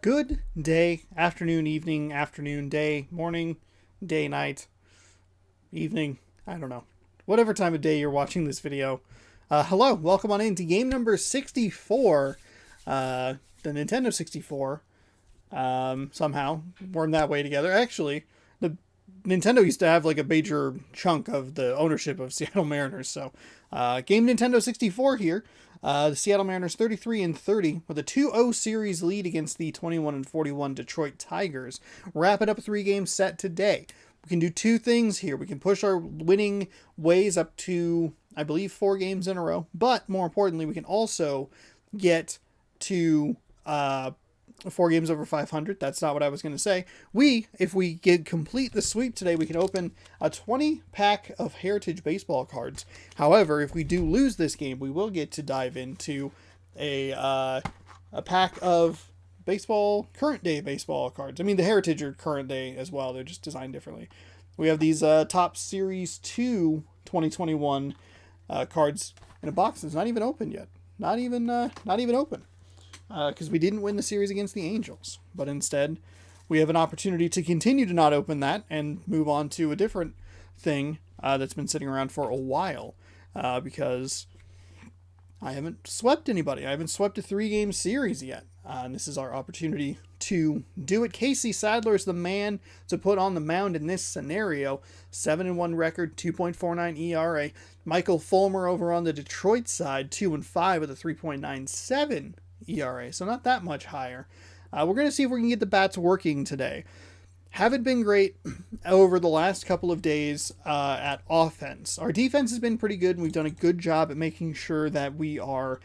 Good day, afternoon, evening, afternoon, day, morning, day, night, evening, I don't know. Whatever time of day you're watching this video. Hello, welcome on in to game number 64, the Nintendo 64. Somehow wormed that way together. Actually, the Nintendo used to have like a major chunk of the ownership of Seattle Mariners. So, game Nintendo 64 here. The Seattle Mariners 33-30 with a 2-0 series lead against the 21-41 Detroit Tigers. Wrapping up a 3-game set today. We can do two things here. We can push our winning ways up to, I believe, 4 games in a row. But more importantly, we can also get to 4 games over 500. That's not what I was going to say. If we complete the sweep today, we can open a 20-pack of Heritage Baseball cards. However, if we do lose this game, we will get to dive into a pack of current day baseball cards. I mean, the Heritage are current day as well. They're just designed differently. We have these Top Series 2 2021 cards in a box that's not even open yet. Not even open. Because we didn't win the series against the Angels. But instead, we have an opportunity to continue to not open that and move on to a different thing that's been sitting around for a while. Because I haven't swept anybody. I haven't swept a 3-game series yet. And this is our opportunity to do it. Casey Sadler is the man to put on the mound in this scenario. 7-1 record, 2.49 ERA. Michael Fulmer over on the Detroit side, 2-5 with a 3.97 ERA, so not that much higher. We're going to see if we can get the bats working today. Haven't been great over the last couple of days at offense. Our defense has been pretty good, and we've done a good job at making sure that we are,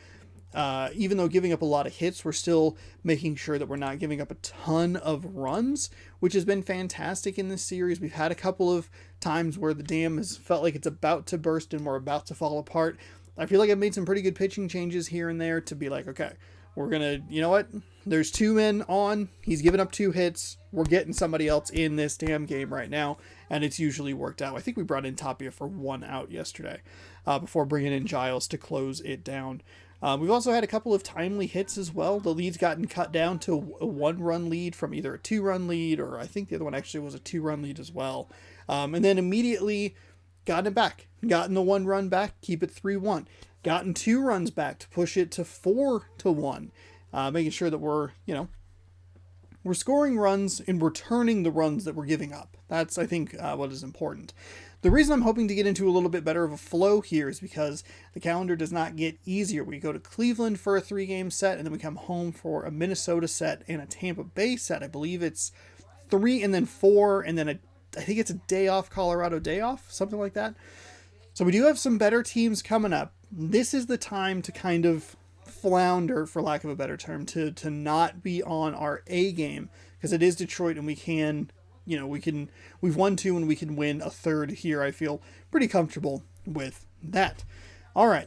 even though giving up a lot of hits, we're still making sure that we're not giving up a ton of runs, which has been fantastic in this series. We've had a couple of times where the dam has felt like it's about to burst and we're about to fall apart. I feel like I've made some pretty good pitching changes here and there to be like, okay, we're going to, you know what? There's 2 men on. He's given up 2 hits. We're getting somebody else in this damn game right now. And it's usually worked out. I think we brought in Tapia for 1 out yesterday before bringing in Giles to close it down. We've also had a couple of timely hits as well. The lead's gotten cut down to a 1-run lead from either a 2-run lead, or I think the other one actually was a 2-run lead as well. And then immediately gotten it back. Gotten the 1 run back. Keep it 3-1. Gotten 2 runs back to push it to 4-1, making sure that we're scoring runs and we're turning the runs that we're giving up. That's, I think, what is important. The reason I'm hoping to get into a little bit better of a flow here is because the calendar does not get easier. We go to Cleveland for a 3-game set, and then we come home for a Minnesota set and a Tampa Bay set. I believe it's 3 and then 4, and then I think it's a day off, Colorado day off, something like that. So we do have some better teams coming up. This is the time to kind of flounder, for lack of a better term, to not be on our A game, because it is Detroit and we've won 2 and we can win a 3rd here. I feel pretty comfortable with that. All right.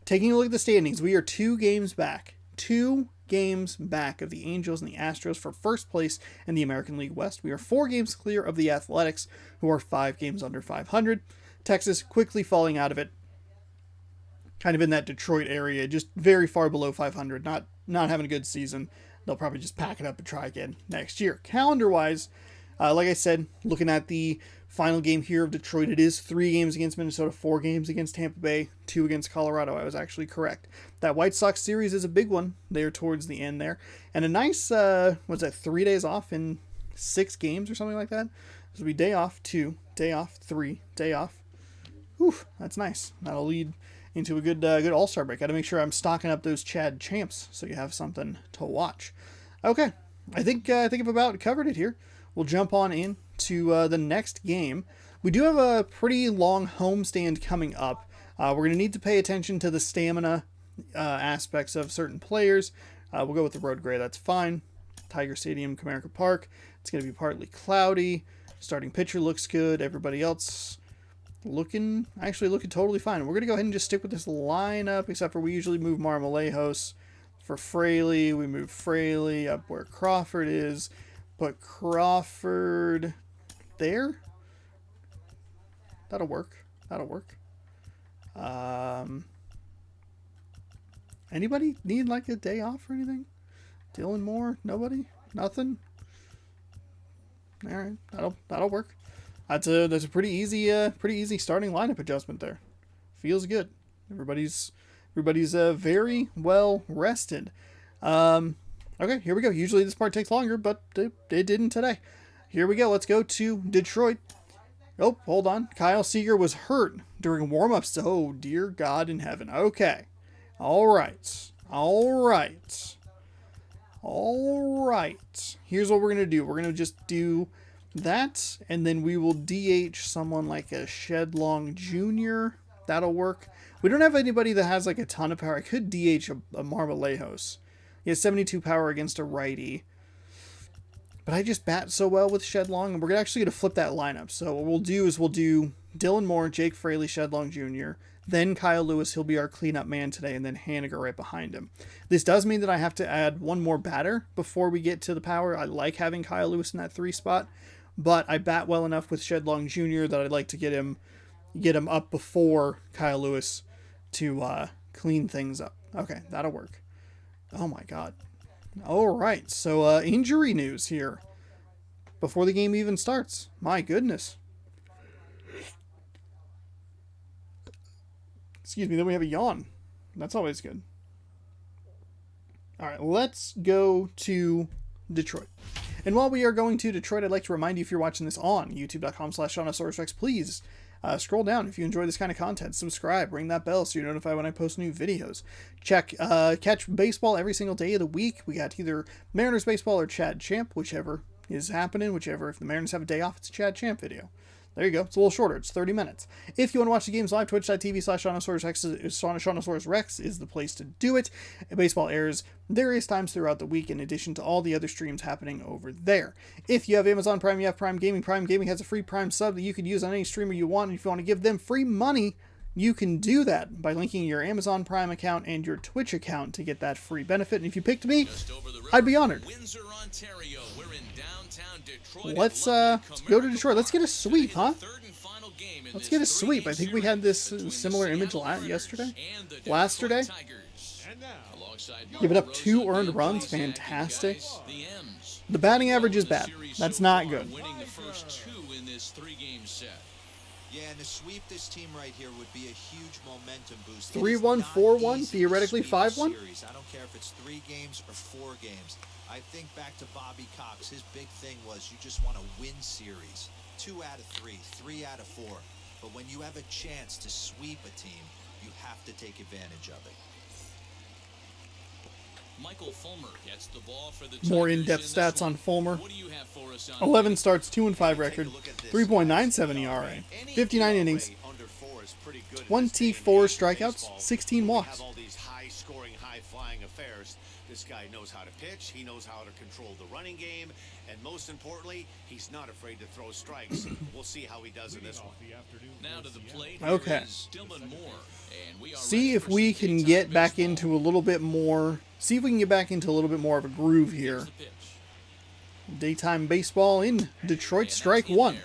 Taking a look at the standings, we are 2 games back. 2 games back of the Angels and the Astros for first place in the American League West. We are 4 games clear of the Athletics, who are 5 games under 500. Texas quickly falling out of it, kind of in that Detroit area, just very far below 500, not having a good season. They'll probably just pack it up and try again next year. Calendar-wise, like I said, looking at the final game here of Detroit, it is 3 games against Minnesota, 4 games against Tampa Bay, 2 against Colorado. I was actually correct. That White Sox series is a big one there towards the end there. And a nice, 3 days off in 6 games or something like that? This will be day off, 2, day off, 3, day off. Whew, that's nice. That'll lead into a good All-Star break. Got to make sure I'm stocking up those Chad champs so you have something to watch. Okay, I think I've about covered it here. We'll jump on in to the next game. We do have a pretty long homestand coming up. We're going to need to pay attention to the stamina aspects of certain players. We'll go with the road gray. That's fine. Tiger Stadium, Comerica Park. It's going to be partly cloudy. Starting pitcher looks good. Everybody else looking totally fine. We're going to go ahead and just stick with this lineup, except for we usually move Marmolejos for Fraley. We move Fraley up where Crawford is. Put Crawford there. That'll work. Anybody need like a day off or anything? Dylan Moore? Nobody? Nothing? All right, that'll work. That's a pretty easy starting lineup adjustment there. Feels good. Everybody's very well rested. Okay, here we go. Usually this part takes longer, but it didn't today. Here we go. Let's go to Detroit. Oh, hold on. Kyle Seager was hurt during warm-ups. Oh, dear God in heaven. Okay. All right. Here's what we're going to do. We're going to just do that, and then we will DH someone like a Shedlong Jr. That'll work. We don't have anybody that has like a ton of power. I could DH a Marmalejos. He has 72 power against a righty. But I just bat so well with Shedlong, and we're actually going to flip that lineup. So what we'll do is we'll do Dylan Moore, Jake Fraley, Shedlong Jr., then Kyle Lewis. He'll be our cleanup man today, and then Haniger right behind him. This does mean that I have to add one more batter before we get to the power. I like having Kyle Lewis in that 3 spot, but I bat well enough with Shedlong Jr. that I'd like to get him up before Kyle Lewis to clean things up. Okay, that'll work. Oh my God. All right, so injury news here before the game even starts. My goodness. Excuse me, then we have a yawn. That's always good. All right, let's go to Detroit. And while we are going to Detroit, I'd like to remind you, if you're watching this on youtube.com/SeanOsaurusRex, please scroll down if you enjoy this kind of content. Subscribe, ring that bell so you're notified when I post new videos. Catch baseball every single day of the week. We got either Mariners baseball or Chad Champ, whichever is happening. If the Mariners have a day off, it's a Chad Champ video. There you go. It's a little shorter. It's 30 minutes. If you want to watch the games live, twitch.tv/SeanOsaurusRex is the place to do it. Baseball airs various times throughout the week in addition to all the other streams happening over there. If you have Amazon Prime, you have Prime Gaming. Prime Gaming has a free Prime sub that you can use on any streamer you want. And if you want to give them free money, you can do that by linking your Amazon Prime account and your Twitch account to get that free benefit. And if you picked me, I'd be honored. Windsor, Ontario. We're in downtown Detroit. Let's go to Detroit. Let's get a sweep, huh? Let's get a sweep. I think we had this similar image yesterday. Giving up 2 earned runs. Fantastic. The batting average is bad. That's not good. Winning the first 2 in this 3-game set. Yeah, and to sweep this team right here would be a huge momentum boost. 3-1, 4-1, theoretically 5-1. I don't care if it's 3 games or 4 games. I think back to Bobby Cox. His big thing was you just want to win series. 2 out of 3, 3 out of 4. But when you have a chance to sweep a team, you have to take advantage of it. Michael Fulmer gets the ball for the More in-depth stats on Fulmer. What do you have for us on 11 starts, 2-5 record, 3.97 ERA, 59 innings, 24 strikeouts, 16 walks. All these high-scoring, high-flying affairs. This guy knows how to pitch. He knows how to control the running game, and most importantly, he's not afraid to throw strikes. We'll see how he does in this one. Now to the plate. Okay. Dylan Moore, and we are See if we can get back into a little bit more. See if we can get back into a little bit more of a groove here. Daytime baseball in Detroit. Strike 1.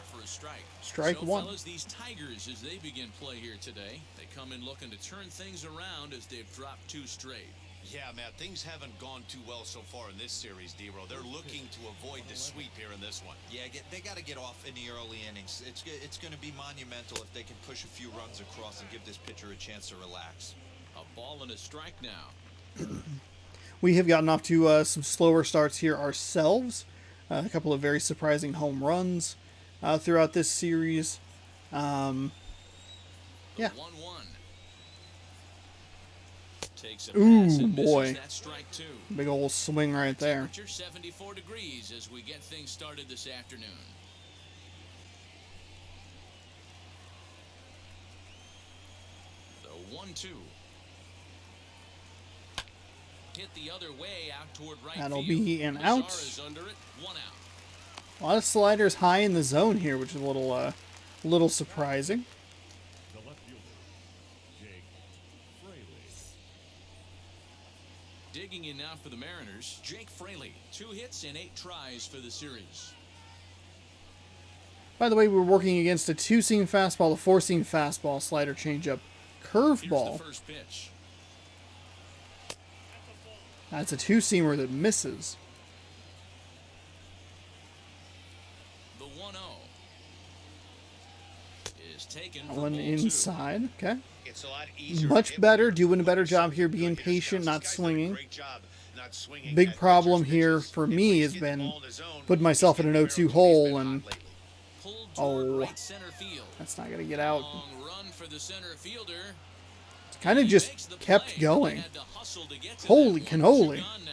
Strike 1. Fellas, these Tigers, as they begin play here today, they come in looking to turn things around as they've dropped 2 straight. Yeah, Matt, things haven't gone too well so far in this series, D-Row. They're looking to avoid the sweep here in this one. Yeah, they got to get off in the early innings. It's going to be monumental if they can push a few runs across and give this pitcher a chance to relax. A ball and a strike now. We have gotten off to some slower starts here ourselves. A couple of very surprising home runs throughout this series. Yeah. 1-1. Takes a Ooh, pass and misses boy. that strike 2. Big old swing right there. Temperature 74 degrees as we get things started this afternoon. The 1-2. Hit the other way out toward right That'll field. be an Lazar out. is under it. 1 out. A lot of sliders high in the zone here, which is a little surprising. Digging in now for the Mariners, Jake Fraley. 2 hits and 8 tries for the series. By the way, we're working against a 2-seam fastball, a 4-seam fastball, slider, changeup, Here's the curveball. first pitch. That's a two-seamer that misses. The 1-0 is taken for One ball inside. Okay. It's a lot easier. Much better. Doing a better job here being patient, not swinging. Big problem here for me has been putting myself in an 0-2 hole, and Pulled toward oh, right center field. that's not going to get out. Long run for the center fielder. Kind of He just makes the kept play, but going. they had to hustle to get to Holy that one. cannoli. Gone now.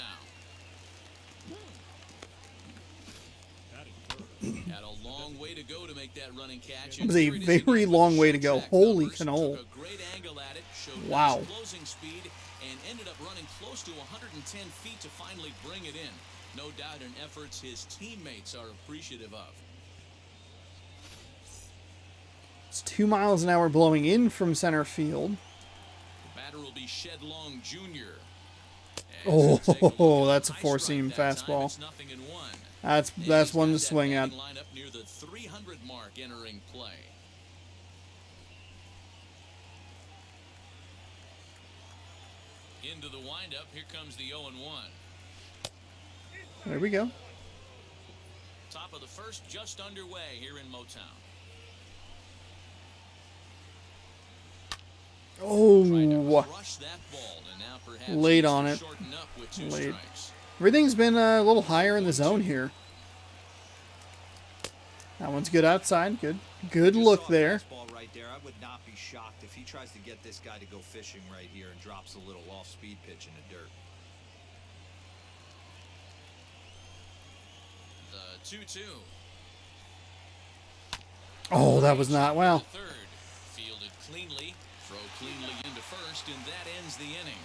Had a long way to go to make that running catch. It was a very long way to go. Holy cannoli. Took a great angle at it, showed Wow. nice closing speed, and ended up running close to 110 feet to finally bring it in. No doubt in efforts his teammates are appreciative of. It's 2 miles an hour blowing in from center field. The batter will be Shed Long Jr. Oh, that's a four-seam fastball. It's 0-1. That's one to swing at. Line up near the 300 mark entering play. Into the windup, here comes the 0-1. There we go. Top of the first just underway here in Motown. Oh, Crush that ball, and now perhaps late needs on to it. shorten up with 2 Late. strikes. Everything's been a little higher in the zone here. That one's good outside. Good look there. Ball right there. I would not be shocked if he tries to get this guy to go fishing right here and drops a little off-speed pitch in the dirt. The 2-2. Oh, that was not well. Third, fielded cleanly, throw cleanly into first, and that ends the inning.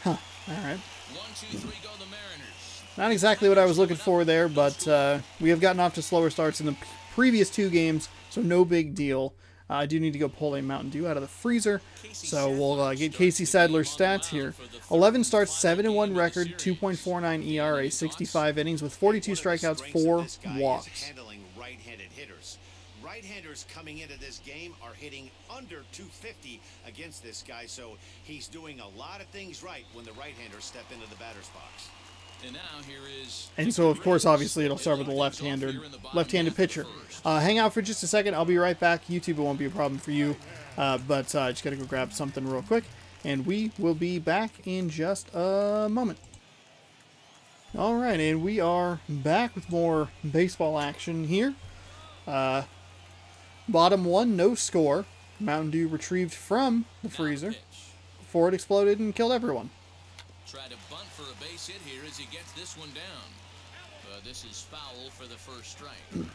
Huh. All right. 1-2-3 go the Mariners. Not exactly what I was looking for there, but we have gotten off to slower starts in the previous 2 games, so no big deal. I do need to go pull a Mountain Dew out of the freezer, so we'll get Casey Sadler's stats here. 11 starts, 7-1 record, 2.49 ERA, 65 innings with 42 strikeouts, 4 walks. Handling right-handed hitters. Right-handers coming into this game are hitting under 250 against this guy, so he's doing a lot of things right when the right-handers step into the batter's box. And now here is. And so, of course, obviously, it'll start with the left-handed pitcher. Hang out for just a second. I'll be right back. YouTube, it won't be a problem for you, but I just got to go grab something real quick, and we will be back in just a moment. All right, and we are back with more baseball action here. Bottom 1, no score. Mountain Dew retrieved from the freezer before it exploded and killed everyone. Try to bunt for a base hit here as he gets this one down. This is foul for the first strike.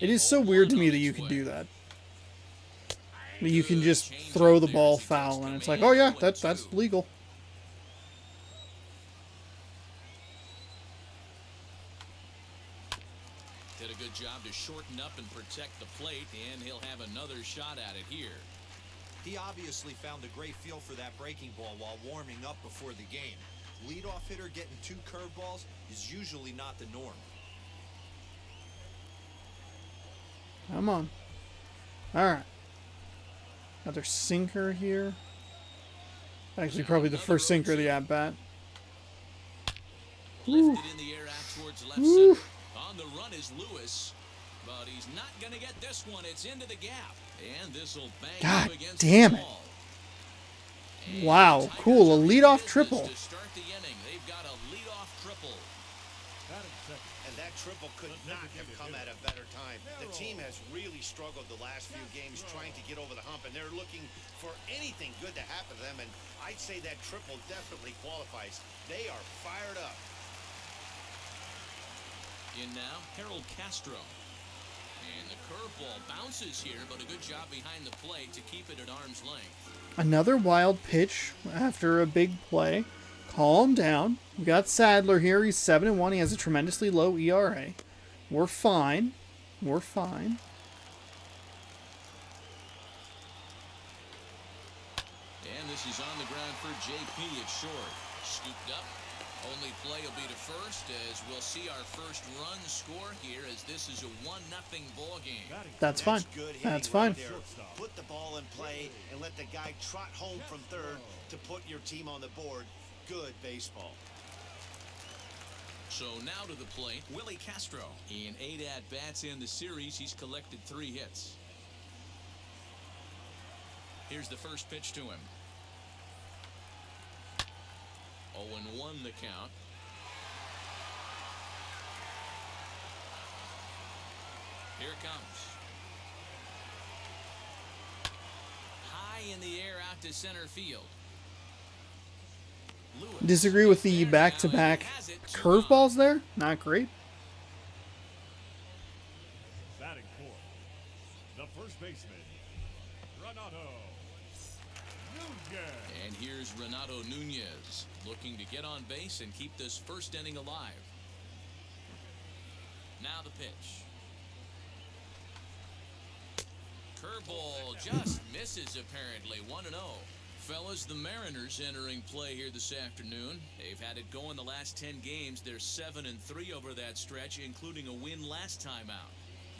It is so weird to me that you can do that. That you can just throw the ball foul, and it's like, oh yeah, that's legal. Did a good job to shorten up and protect the plate, and he'll have another shot at it here. He obviously found a great feel for that breaking ball while warming up before the game. Leadoff hitter getting 2 curveballs is usually not the norm. Come on. All right. Another sinker here. Actually, probably the first sinker of the at-bat. Lifted in the air out towards left center. On the run is Lewis, but he's not going to get this one. It's into the gap, and this will bang God up against damn the it. wall. Wow, cool. A leadoff triple. To start the inning, they've got a leadoff triple. And that triple could not have come at a better time. The team has really struggled the last few games trying to get over the hump, and they're looking for anything good to happen to them, and I'd say that triple definitely qualifies. They are fired up. In now, Harold Castro. And the curveball bounces here, but a good job behind the plate to keep it at arm's length. Another wild pitch after a big play. Calm down. We got Sadler here. He's 7-1. He has a tremendously low ERA. We're fine. We're fine. And this is on the ground for JP at short. Scooped up. Only play will be to first as we'll see our first run score here as this is a 1-0 ball game. That's fine. Good hitting That's right fine. there. Put the ball in play and let the guy trot home from third to put your team on the board. Good baseball. So now to the plate, Willie Castro. In 8 at-bats in the series, he's collected 3 hits. Here's the first pitch to him. 0-1 the count. Here it comes. High in the air out to center field. Lewis Disagree with the there back-to-back now, and has it 2 curveballs there. Not great. Batting fourth, the first baseman, Renato Nunez. And here's Renato Nunez looking to get on base and keep this first inning alive. Now the pitch. Curveball just misses apparently. 1-0. Fellas, the Mariners entering play here this afternoon. They've had it going the last 10 games. They're 7-3 over that stretch, including a win last time out.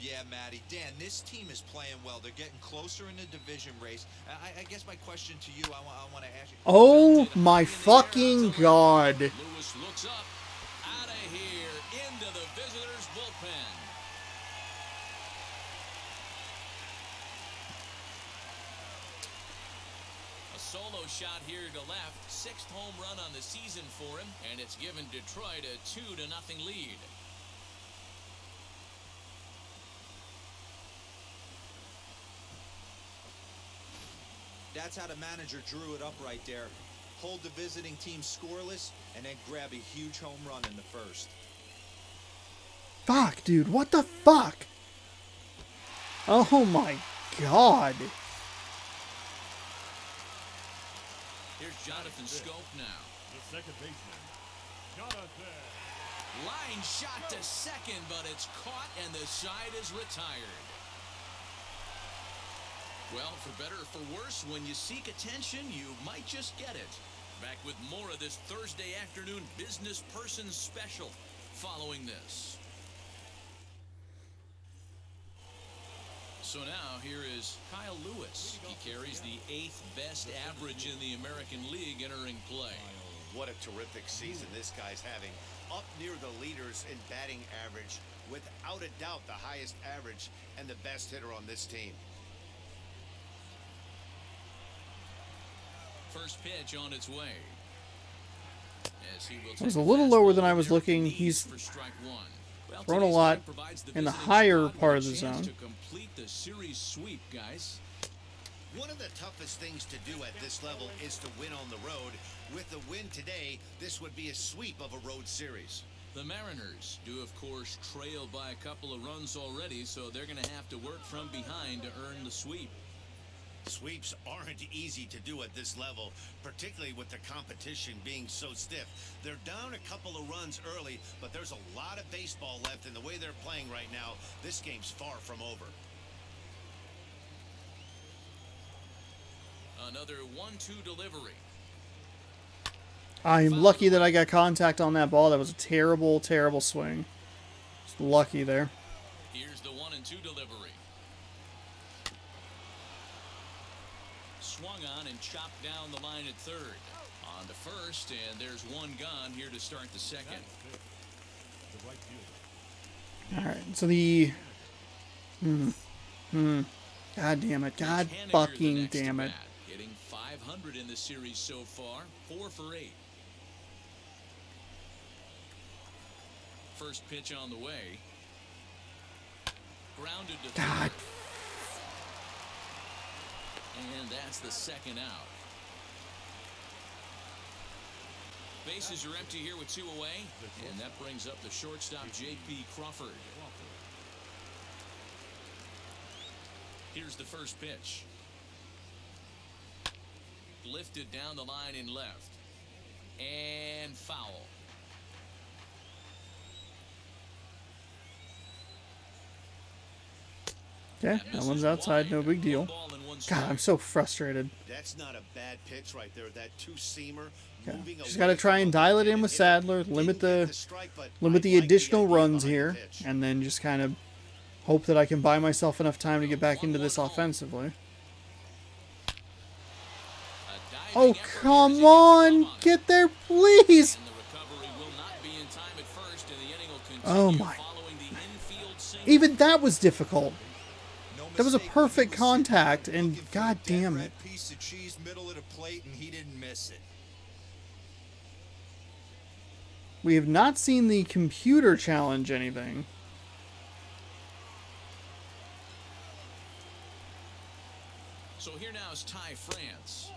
Yeah, Matty. Dan, this team is playing well. They're getting closer in the division race. I guess my question to you, I want to ask you. Oh my fucking god. Lewis looks up, out of here, into the visitors' bullpen. A solo shot here to left, 6th home run on the season for him, and it's given Detroit a 2-0 lead. That's how the manager drew it up right there. Hold the visiting team scoreless and then grab a huge home run in the first. Fuck, dude. What the fuck? Oh my god. Here's Jonathan Scope now. The second baseman, Jonathan. Line shot to second, but it's caught and the side is retired. Well, for better or for worse, when you seek attention, you might just get it. Back with more of this Thursday afternoon Business Person Special following this. So now here is Kyle Lewis. He carries the 8th best average in the American League entering play. What a terrific season this guy's having. Up near the leaders in batting average. Without a doubt, the highest average and the best hitter on this team. First pitch on its way. As he will It was take a little lower than I fastball was there looking. for He's for strike one. Well, thrown a today's lot game provides the in the visiting higher squad part with of a the chance zone. to complete the series sweep, guys. One of the toughest things to do at this level is to win on the road. With the win today, this would be a sweep of a road series. The Mariners do, of course, trail by a couple of runs already, so they're going to have to work from behind to earn the sweep. Sweeps aren't easy to do at this level, particularly with the competition being so stiff. They're down a couple of runs early, but there's a lot of baseball left in the way they're playing right now. This game's far from over. Another 1-2 delivery. I am lucky that I got contact on that ball. That was a terrible, terrible swing. Just lucky there. Here's the 1-2 delivery. Swung on and chopped down the line at third. On to first, and there's one gone here to start the second. The right fielder. Alright, so the... God damn it. God Haniger, the fucking next damn to it. bat, hitting 500 in the series so far, 4 for 8. First pitch on the way. Grounded to God. third. And that's the second out. Bases are empty here with 2 away. And that brings up the shortstop, J.P. Crawford. Here's the first pitch. Lifted down the line in left. And foul. Okay, that one's outside. No big deal. 1 ball and 1 one God, strike. I'm so frustrated. That's not a bad pitch right there. That two-seamer. Yeah. Moving Just away got to try from and a dial it in left-handed with hitter. Sadler, Didn't limit get the strike, but limit I the like additional idea runs behind the here, pitch. and then just kind of hope that I can buy myself enough time to get back into this 1-1 offensively. A diving Oh, effort here as come he gets a glove on! it. Get there, please! And the recovery will not be in time at first, and the inning will Oh continue my. following the infield single. Even that was difficult. No That was a mistake, perfect he was sitting contact, there and looking for a god dead damn red it. piece of cheese middle of the plate, and he didn't miss it. We have not seen the computer challenge anything. So here now is Ty France.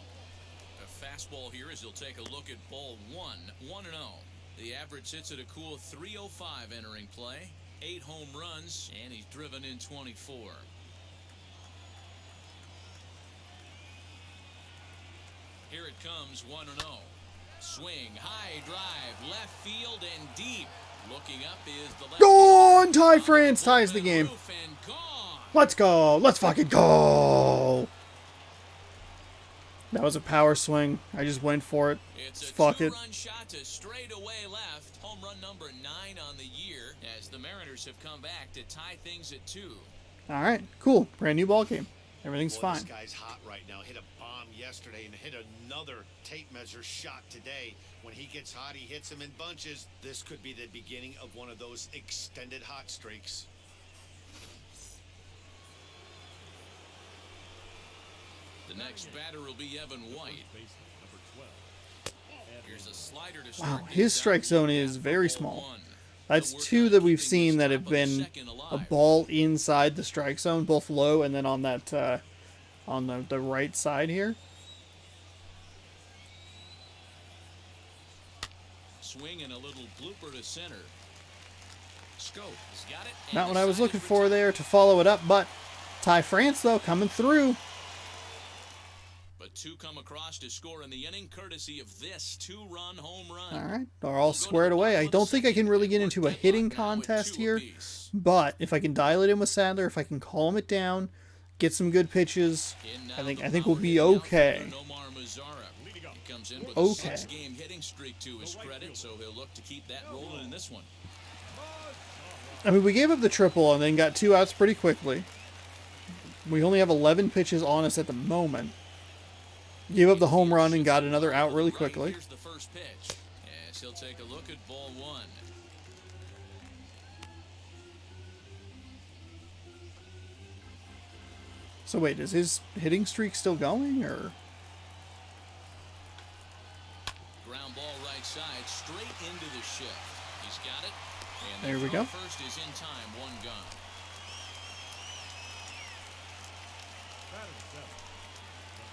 A fastball here as he'll take a look at ball one. 1-0. The average sits at a cool 305 entering play. 8 home runs, and he's driven in 24. Here it comes, 1-0. Swing, high drive, left field and deep. Looking up is the left. Gone! Ty France ties the game. Roof and gone. Let's go! Let's fucking go! That was a power swing. I just went for it. It's a Fuck it. two-run shot to straightaway left. Home run number 9 on the year as the Mariners have come back to tie things at 2. Alright, cool. Brand new ball game. Everything's Boy, fine. This guy's hot right now. Hit a bomb yesterday and hit another tape measure shot today. When he gets hot, he hits them in bunches. This could be the beginning of one of those extended hot streaks. The next batter will be Evan White. Baseman, number 12. Here's a slider to Wow, start his things strike out. zone is After very ball small. one. That's They'll work 2 on that we've keeping seen this that top have of the been second a alive. ball inside the strike zone, both low and then on that on the right side here. Swing and a little blooper to center. Scope has got it. and Not the what I was side looking is for retired. there to follow it up, but Ty France though coming through. But 2 come across to score in the inning, courtesy of this 2-run home run. All right, they're all squared away. I don't think I can really get into a hitting contest here, but if I can dial it in with Sadler, if I can calm it down, get some good pitches, I think we'll be okay. He comes in with Okay. a 6-game hitting streak to his credit, so he'll look to keep that rolling in this one. I mean, we gave up the triple and then got 2 outs pretty quickly. We only have 11 pitches on us at the moment. Gave up the home run and got another out really quickly. Here's the first pitch. Yes, he'll take a look at ball 1. So wait, is his hitting streak still going, or? Ground ball right side, straight into the shift. He's got it. And There the we throw go. First is in time, 1 gone.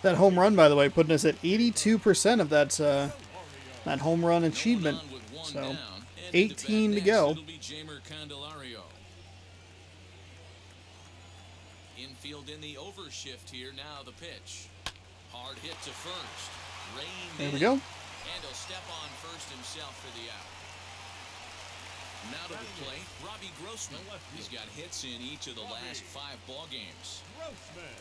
That home run, by the way, putting us at 82% of that home run achievement. Going on with 1 So, down. 18 to Next, go. It'll be Jamer Candelario. Infield in the overshift here. Now the pitch. Hard hit to first. Reined There we in. go. And he'll step on first himself for the out. Now to the plate, Robbie Grossman. He's got hits in each of the last 5 ball games. Grossman.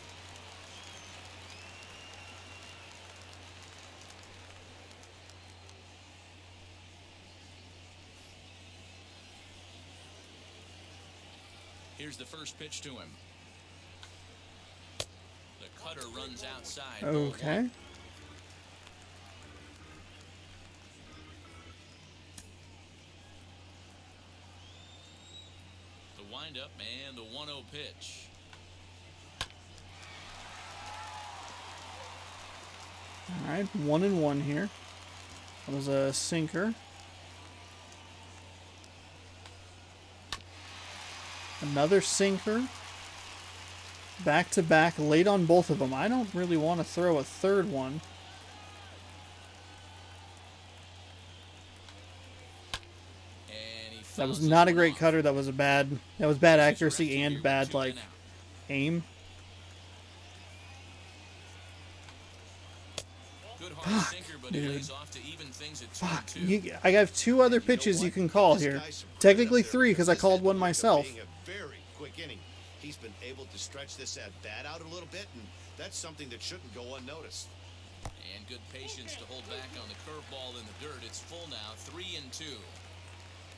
Here's the first pitch to him. The cutter runs outside. Okay. The windup and the 1-0 pitch. All right, 1-1 here. That was a sinker. Another sinker. Back to back, late on both of them. I don't really want to throw a third one. And he That was fouls not a this one great off. cutter. That was bad accuracy Directed here and with bad 2 like men out. aim. Good hard Fuck, sinker, but he dude. lays off to even things at 2 Fuck. and 2. I have 2 other pitches you can call This here. guy's some credit Technically up there 3 because I this called had one the look of myself. being a very quick inning. He's been able to stretch this at bat out a little bit, and that's something that shouldn't go unnoticed. And good patience to hold back on the curveball in the dirt. It's full now, 3-2.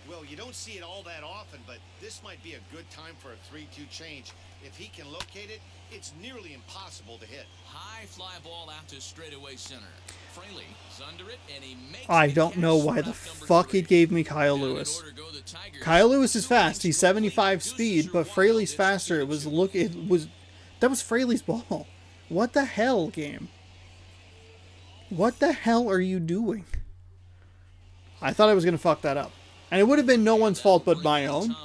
Well, you don't see it all that often, but this might be a good time for a 3-2 change. If he can locate it, it's nearly impossible to hit. High fly ball out to straightaway center. Fraley is under it, and he makes I the don't catch know for why the out number fuck 3. it gave me Kyle Down in Lewis. order go the Tigers. Kyle Lewis is 2 fast. He's innings complete. 75 Deuces speed, are but wild. Fraley's It's faster. It was 2-2. that was Fraley's ball. What the hell, game? What the hell are you doing? I thought I was gonna fuck that up, and it would have been no one's fault but my own.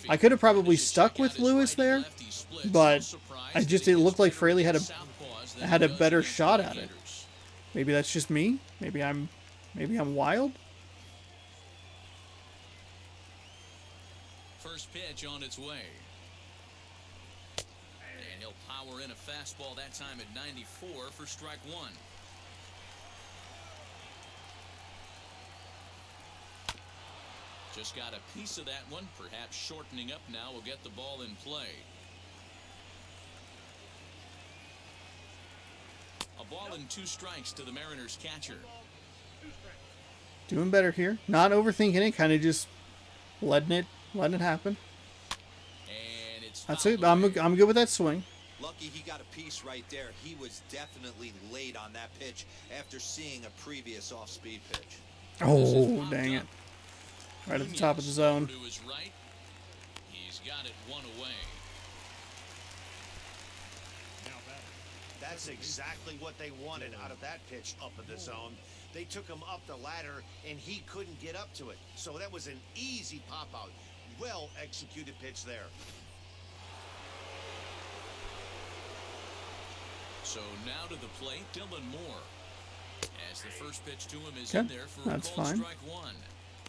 I could have probably stuck with Lewis there, but it looked like Fraley had a better shot at it. Maybe that's just me. Maybe I'm wild. First pitch on its way. And he'll power in a fastball that time at 94 for strike 1. Just got a piece of that one, perhaps shortening up now will get the ball in play. A ball and 2 strikes to the Mariners catcher. Doing better here. Not overthinking it. Kind of just letting it happen. And it's That's fouled it. I'm away. good with that swing. Lucky he got a piece right there. He was definitely late on that pitch after seeing a previous off-speed pitch. Oh, dang it. Right at the top of the zone. To his right. He's got it 1 away. Now batting. That's exactly what they wanted out of that pitch up in the zone. They took him up the ladder, and he couldn't get up to it. So that was an easy pop-out. Well-executed pitch there. So now to the plate, Dylan Moore. As the first pitch to him is Okay, in there for that's a called fine. strike 1.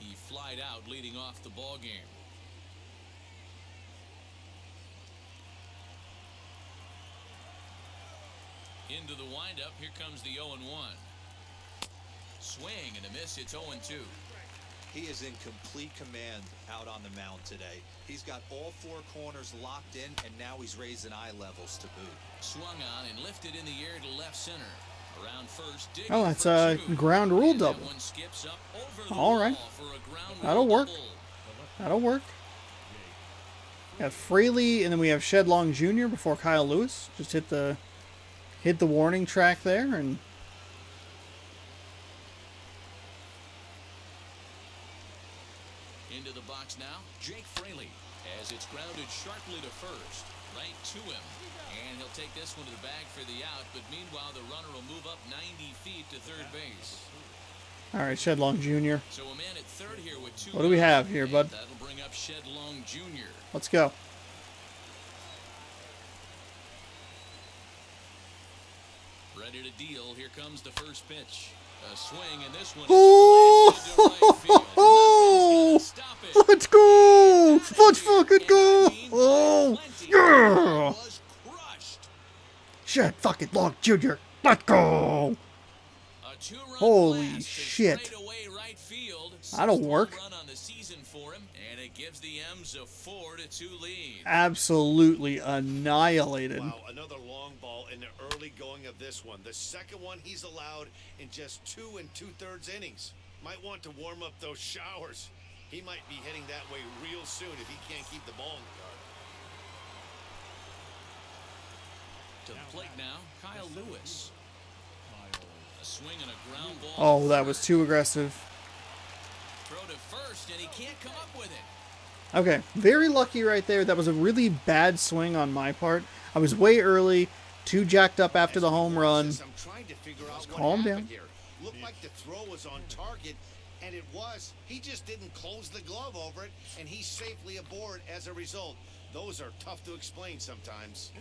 He flied out, leading off the ball game. Into the windup, here comes the 0-1. Swing and a miss, it's 0-2. He is in complete command out on the mound today. He's got all 4 corners locked in, and now he's raising eye levels to boot. Swung on and lifted in the air to left center. Around first, digging Oh, that's for a 2. ground rule And that double. one skips up over the All right. wall for a ground That'll rule work. double. That'll work. Got Fraley, and then we have Shedlong Jr. before Kyle Lewis. Just hit the warning track there, and Into the box now, Jake Fraley, as it's grounded sharply to first, right to him. And he'll take this one to the bag for the out, but meanwhile the runner will move up 90 feet to third base. all right, Shedlong Jr. So a man at third here with 2 What do we have runs, here, and bud? That'll bring up Shedlong Jr. Let's go. Ready to deal. Here comes the first pitch. A swing, and this one is Oh! blasted to right field. Nothing's gonna stop it. Let's go! Let's fucking go! And I mean, Oh, plenty. yeah! Was crushed. Shed fucking Long Jr. Let's go! A 2-run Holy blast to shit. straightaway right field. That'll Sixth work. home run on the season for him, and it gives the M's a 4-2 lead. Absolutely annihilated. Wow, another long ball in the early going of this one. The second one he's allowed in just 2 2/3 innings. Might want to warm up those showers. He might be heading that way real soon if he can't keep the ball in the yard. To the plate now, Kyle Lewis. A swing and a ground ball. Oh, to that was first. too aggressive. Throw to first, and he can't come up with it. Okay, very lucky right there. That was a really bad swing on my part. I was way early, too jacked up after the home run. I'm trying to figure out what Calm happened down. here. Looked like the throw was on target, and it was. He just didn't close the glove over it, and he's safely aboard as a result. Those are tough to explain sometimes.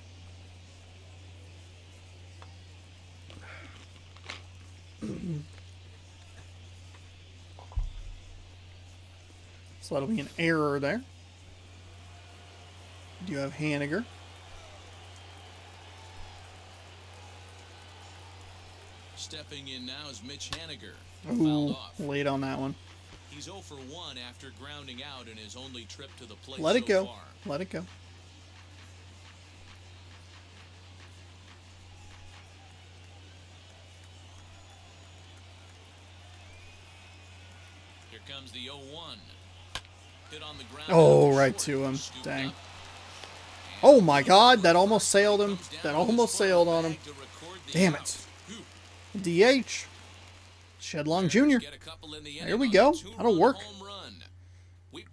So that'll be an error there. Do you have Haniger? Stepping in now is Mitch Haniger. Ooh, Fouled off. late on that one. He's 0 for 1 after grounding out in his only trip to the plate Let it so go. far. Let it go. comes the 0-1. Hit on the ground. Oh, right to him. Dang. Oh my God, that almost sailed him. That almost sailed on him. Damn it. DH. Shedlong Jr. There we go. That'll work.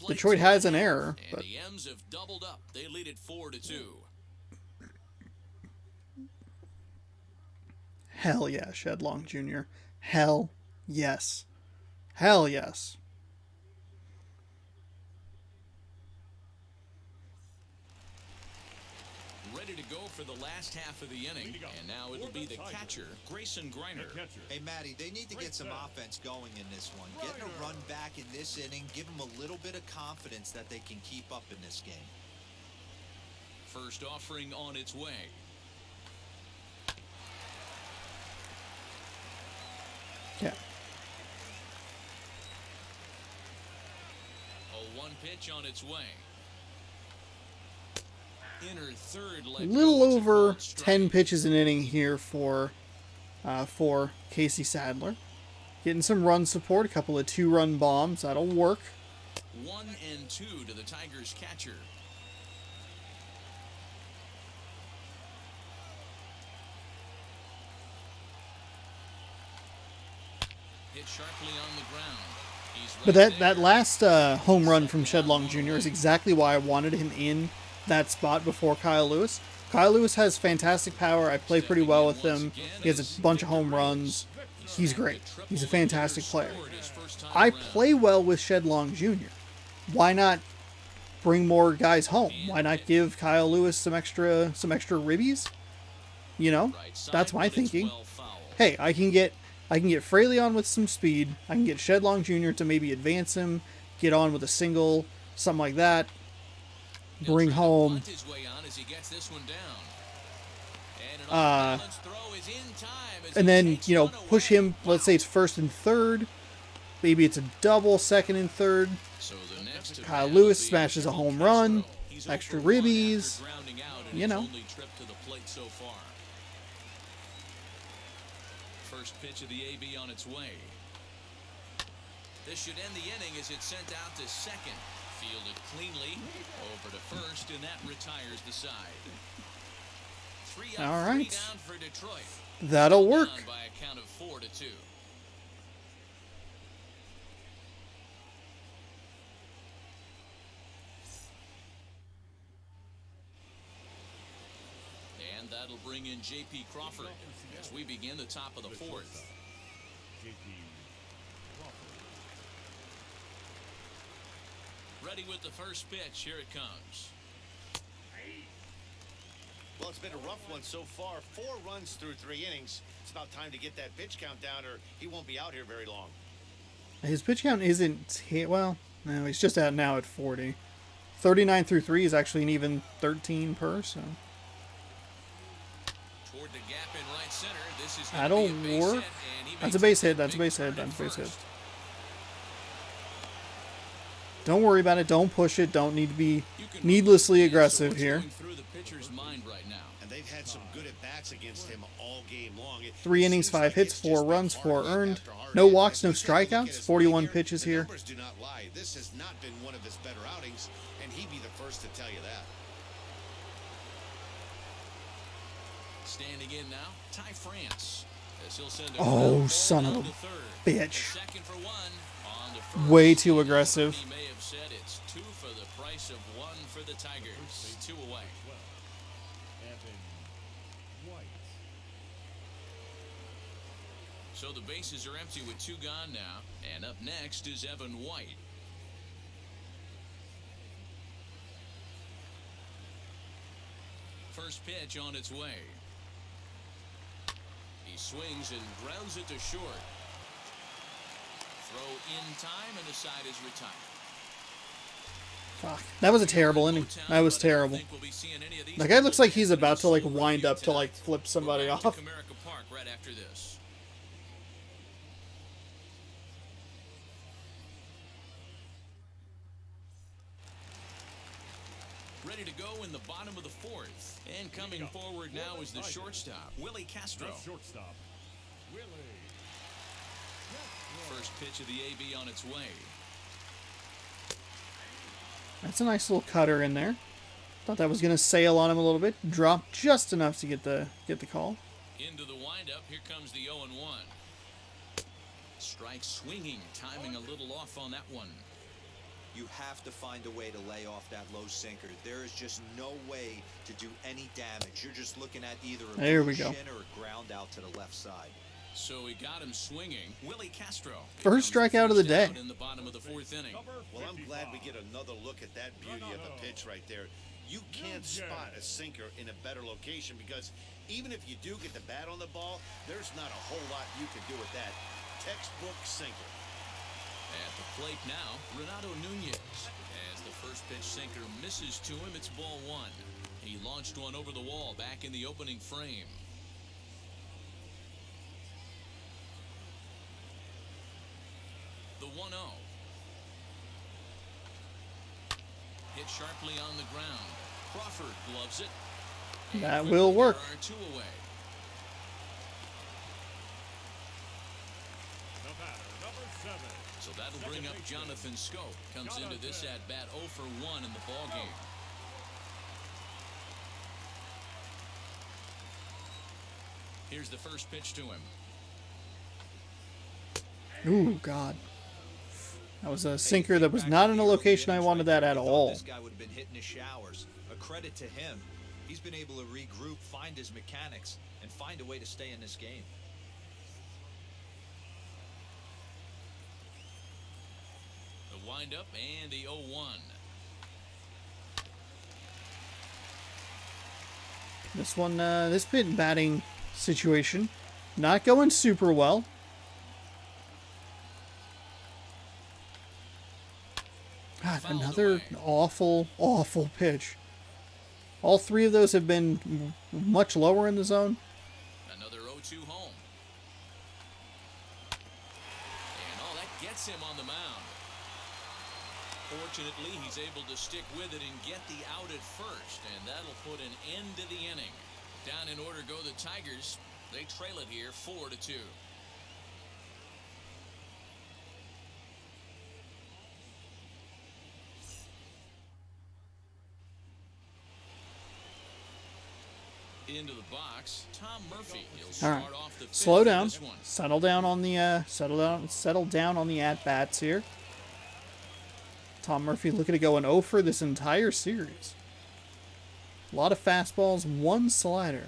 Detroit has an error, but the M's have doubled up. They lead it 4-2. hell yeah, Shedlong Jr. Hell yes. Hell yes. Ready to go for the last half of the inning, and now it'll be the catcher, Grayson Griner. Hey, Matty, they need to get some offense going in this one. Getting a run back in this inning, give them a little bit of confidence that they can keep up in this game. First offering on its way. Yeah. 0-1 pitch on its way. Inner third, A little over 10 pitches an inning here for Casey Sadler. Getting some run support, a couple of 2-run bombs. That'll work. 1-2 to the Tigers catcher. Hit sharply on the ground. But that last home run from Shedlong Jr. is exactly why I wanted him in that spot before Kyle Lewis. Kyle Lewis has fantastic power. I play pretty well with him. He has a bunch of home runs. He's great. He's a fantastic player. I play well with Shedlong Jr. Why not bring more guys home? Why not give Kyle Lewis some extra ribbies? You know, that's my thinking. Hey, I can get Fraley on with some speed. I can get Shedlong Jr. to maybe advance him, get on with a single, something like that. Bring home. And then, you know, push him. Let's say it's first and third. Maybe it's a double, second and third. Kyle Lewis smashes a home run. Extra ribbies. You know. First pitch of the AB on its way. This should end the inning as it's sent out to second. Fielded cleanly over to first, and that retires the side. All right. Down for Detroit. That'll work. By a count of 4-2. And that'll bring in J.P. Crawford as we begin the top of the fourth. Ready with the first pitch. Here it comes. Well, it's been a rough one so far. 4 runs through 3 innings. It's about time to get that pitch count down, or he won't be out here very long. His pitch count isn't well. No, he's just out now at 40. 39 through 3 is actually an even 13 per. So toward the gap in right center. This is that'll work. That's a base hit. That's a base hit. That's a base hit. Don't worry about it. Don't push it. Don't need to be needlessly aggressive here. And they've had some good at-bats against him all game long. 3 innings, 5 hits, 4 runs, 4 earned. No walks, no strikeouts. 41 pitches here. Numbers do not lie. This has not been one of his better outings, and he'd be the first to tell you that. Standing in now, Ty France. Oh, son of a bitch. Way too aggressive. He may have said it's 2 for the price of 1 for the Tigers. 2 away. So the bases are empty with 2 gone now. And up next is Evan White. First pitch on its way. He swings and grounds it to short. Throw in time, and the side is retired. Fuck. That was a terrible inning. That was terrible. The guy looks like he's about to, like, wind up to, like, flip somebody off. Right after this. Ready to go in the bottom of the 4th. And coming forward now is the shortstop, Willie Castro. Shortstop, Willie. First pitch of the AB on its way. That's a nice little cutter in there. Thought that was going to sail on him a little bit. Dropped just enough to get the call. Into the windup, here comes the 0-1. Strike swinging, timing a little off on that one. You have to find a way to lay off that low sinker. There is just no way to do any damage. You're just looking at either a there we go. shin or a ground out to the left side. So he got him swinging. Willie Castro. First strikeout of the day. In the bottom of the 4th inning. Well, I'm glad we get another look at that beauty of a pitch right there. You can't spot a sinker in a better location because even if you do get the bat on the ball, there's not a whole lot you can do with that. Textbook sinker. At the plate now, Renato Nunez. As the first pitch sinker misses to him, it's ball 1. He launched one over the wall back in the opening frame. The 1-0. Hit sharply on the ground. Crawford gloves it. That will work. There are 2 away. The batter, number 7. So that'll bring up Jonathan Scope. Comes into this at bat 0 for 1 in the ball game. Here's the first pitch to him. Ooh, God. That was a sinker that was not in a location I wanted that at all. This guy would have been hitting his showers. A credit to him. He's been able to regroup, find his mechanics, and find a way to stay in this game. The windup and the 0-1. This one, this pit batting situation, not going super well. God, another awful, awful pitch. All 3 of those have been much lower in the zone. Another 0-2 home. And all that gets him on the mound. Fortunately, he's able to stick with it and get the out at first, and that'll put an end to the inning. Down in order go the Tigers. They trail it here 4-2. Into the box, Tom Murphy. He'll start off the 5th Slow down. this one. Settle down on the settle down on the at bats here. Tom Murphy looking to go an 0 for this entire series. A lot of fastballs, 1 slider.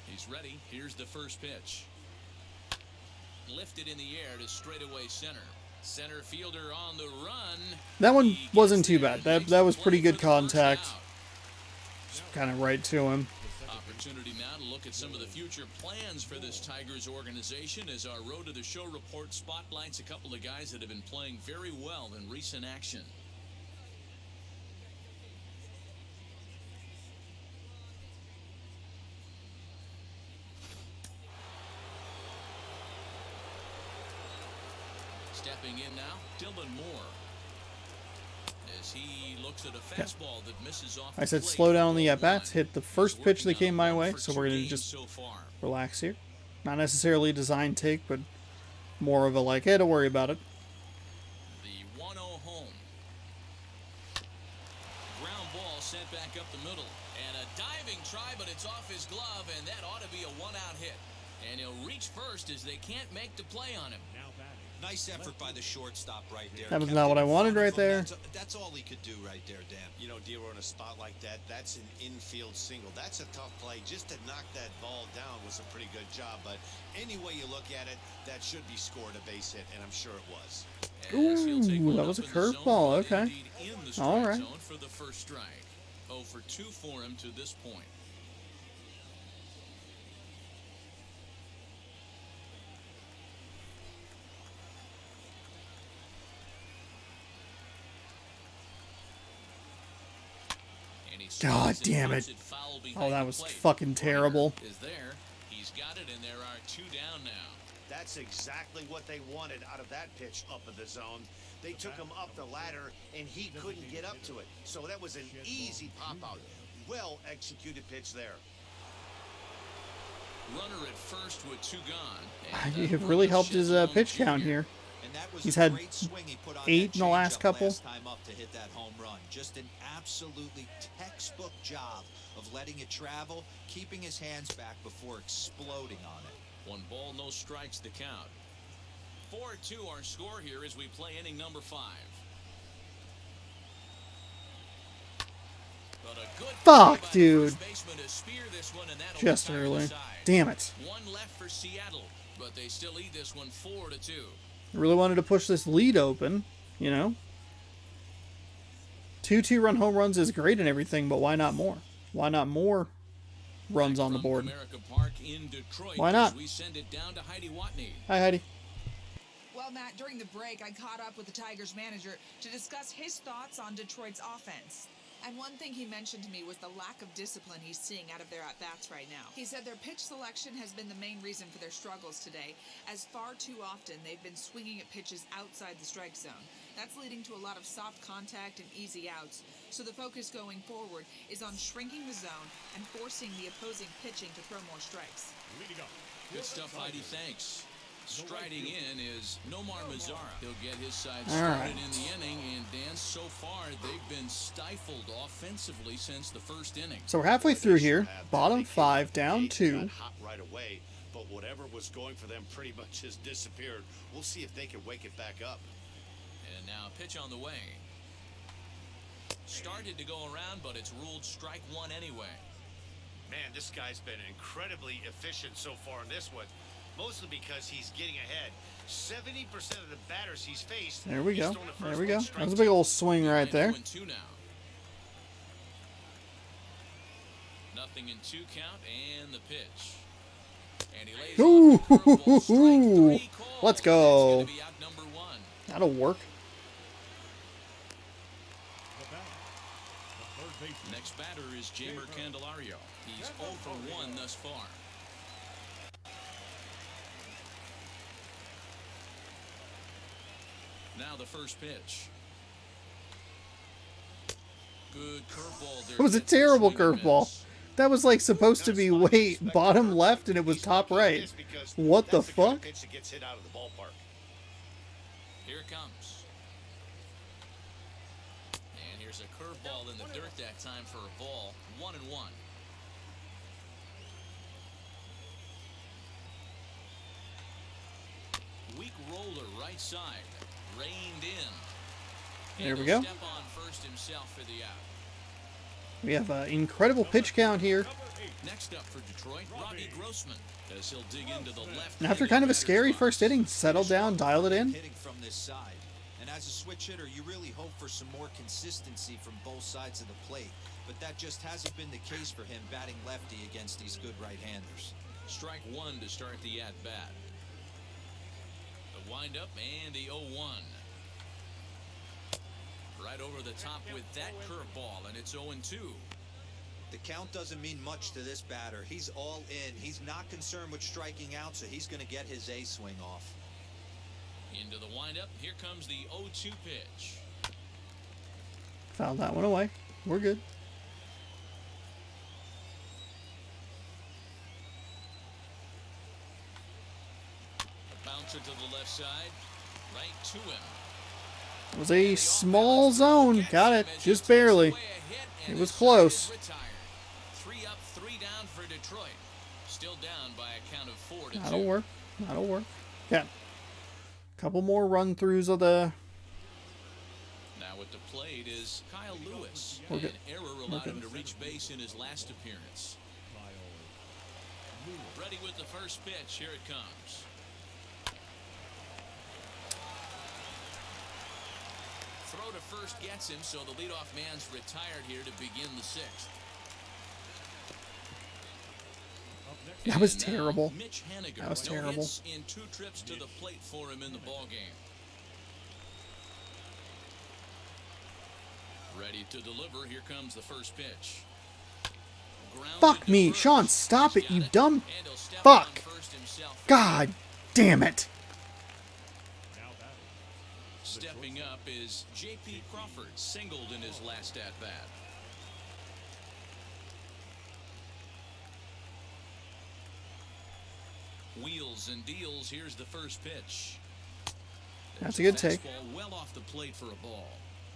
He's ready. Here's the first pitch. Lifted in the air to straightaway center. Center fielder on the run. That one wasn't too bad. That was pretty good contact. Just kind of right to him. Opportunity now to look at some of the future plans for this Tigers organization as our Road to the Show report spotlights a couple of guys that have been playing very well in recent action. Stepping in now, Dylan Moore. As he looks at a fastball that misses off. I said slow down on the at-bats, hit the first pitch that came my way, so we're going to just relax here. Not necessarily a design take, but more of a like, hey, don't worry about it. The 1-0 home. Ground ball sent back up the middle. And a diving try, but it's off his glove, and that ought to be a 1-out hit. And he'll reach first as they can't make the play on him. Now batting. Nice effort by the shortstop right there. That was not what I wanted right there. That's all he could do right there, Dan. You know, Dero, in a spot like that, that's an infield single. That's a tough play. Just to knock that ball down was a pretty good job. But any way you look at it, that should be scored a base hit, and I'm sure it was. Ooh, that was a curveball. Okay. All right. For the first strike. 0 for 2 for him to this point. God damn it. Oh, that was fucking terrible. Is there. He's got it, and there are 2 down now. That's exactly what they wanted out of that pitch up in the zone. They took him up the ladder, and he couldn't get up to it. So that was an easy pop-out. Well executed pitch there. Runner at first with 2 gone. It really helped his pitch count here. And that was He's a had great swing he put on 8 that in the last changeup couple. last time up to hit that home run. Just an absolutely textbook job of letting it travel, keeping his hands back before exploding on it. 1 ball, no strikes to count. 4-2 our score here as we play inning number 5. But a good Fuck, play by the dude. first baseman to spear this one, and that'll Just retire the early. side. Damn it. 1 left for Seattle, but they still lead this one 4-2. I really wanted to push this lead open, you know? 2 2-run home runs is great and everything, but why not more? Why not more runs on the From board? Comerica Park in Detroit, Why not? as we send it down to Heidi Watney. Hi, Heidi. Well, Matt, during the break, I caught up with the Tigers manager to discuss his thoughts on Detroit's offense. And one thing he mentioned to me was the lack of discipline he's seeing out of their at-bats right now. He said their pitch selection has been the main reason for their struggles today, as far too often they've been swinging at pitches outside the strike zone. That's leading to a lot of soft contact and easy outs. So the focus going forward is on shrinking the zone and forcing the opposing pitching to throw more strikes. Leading up. Good stuff, Heidi. Thanks. Striding in is Nomar Mazzara. He'll get his side All started right. in the inning, and Dan, so far they've been stifled offensively since the first inning. So we're halfway through here. Bottom 5, down 2. Got hot right away, but whatever was going for them pretty much has disappeared. We'll see if they can wake it back up. And now a pitch on the way. Started to go around, but it's ruled strike 1 anyway. Man, this guy's been incredibly efficient so far in this one, mostly because he's getting ahead. 70% of the batters he's faced. There we he's go. thrown the There first we one go. strike That was a big two. old swing right there. 2 now. Nothing in 2 count, and the pitch. And he lays Ooh, off a curveball, strike 3 called. let's go. That's gonna be out number 1. That'll work. The batter. The third baseman. Next batter is Jamer Candelario. He's 0 for 1 thus far. Now the first pitch. Good curveball there. That was a Gets the terrible swing and curveball. miss. That was like supposed to be way bottom left and it was top right. What the That's kind of fuck? pitch that gets hit out of the ballpark. Here it comes. And here's a curveball in the dirt that time for a ball. 1-1. Weak roller right side. Reined in. There we And go. he'll step on first himself for the out. We have an incredible pitch count here. Next up for Detroit, Robbie Grossman, as he'll dig into the left. And after kind of a scary first inning, settled down, dialed it in. Hitting from this side. And as a switch hitter, you really hope for some more consistency from both sides of the plate. But that just hasn't been the case for him batting lefty against these good right-handers. Strike 1 to start the at-bat. The windup and the 0-1. Right over the top with that curveball, and it's 0-2. The count doesn't mean much to this batter. He's all in. He's not concerned with striking out, so he's going to get his A swing off. Into the windup, here comes the 0-2 pitch. Fouled that one away. We're good. A bouncer to the left side, right to him. It was a small zone. Got it. Just barely. It was close. 3 up, 3 down for Detroit. Still down by a count of 4-2. That'll work. That'll work. Yeah. Couple more run throughs of the. Now at the plate is Kyle Lewis. We're An good. error allowed him to reach base in his last appearance. Ready with the first pitch. Here it comes. Throw to first gets him, so the leadoff man's retired here to begin the 6th. That was And now, terrible. Mitch Haniger. That was No terrible. hits in 2 trips to the plate for him in the ballgame. Ready to deliver. Here comes the first pitch. Grounded Fuck to me. first. Sean, stop it, He's you got dumb. And he'll step Fuck. on first himself. God damn it. Now batting. Stepping up is J.P. Crawford, singled in his last at-bat. Wheels and deals. Here's the first pitch. That's a good take. Fastball well off the plate for a ball.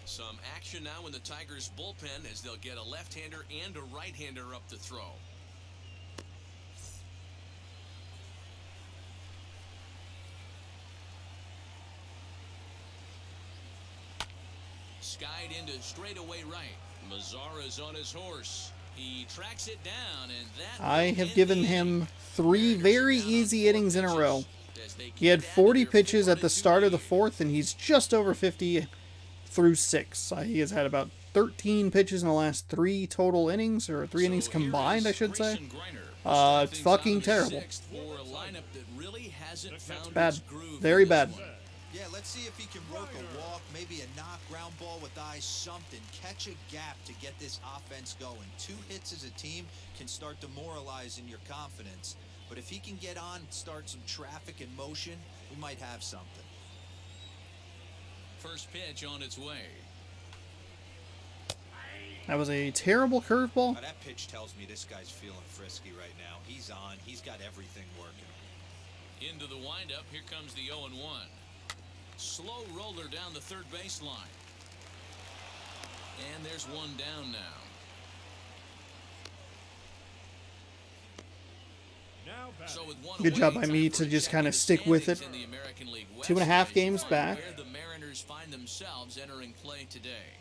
Some action now in the Tigers' bullpen as they'll get a left-hander and a right-hander up to throw. Skied into straightaway right. Mazzara's on his horse. He tracks it down, and that I have given him 3 very easy innings in a row. He had 40 pitches at the start of the 4th, and he's just over 50 through 6. He has had about 13 pitches in the last 3 total innings, or 3 innings combined, I should say. It's fucking terrible. Bad. Very bad. Yeah, let's see if he can work a walk, maybe a knock, ground ball with eyes, something. Catch a gap to get this offense going. 2 hits as a team can start demoralizing your confidence. But if he can get on, start some traffic in motion, we might have something. First pitch on its way. That was a terrible curveball. Now that pitch tells me this guy's feeling frisky right now. He's on. He's got everything working. Into the windup. Here comes the 0-1. Slow roller down the third baseline. And there's one down now. So with one Good job away, by me time for to a just check kind of of the stick with it. standings in the American League West 2.5 as games to back. Where the Mariners find themselves entering play today.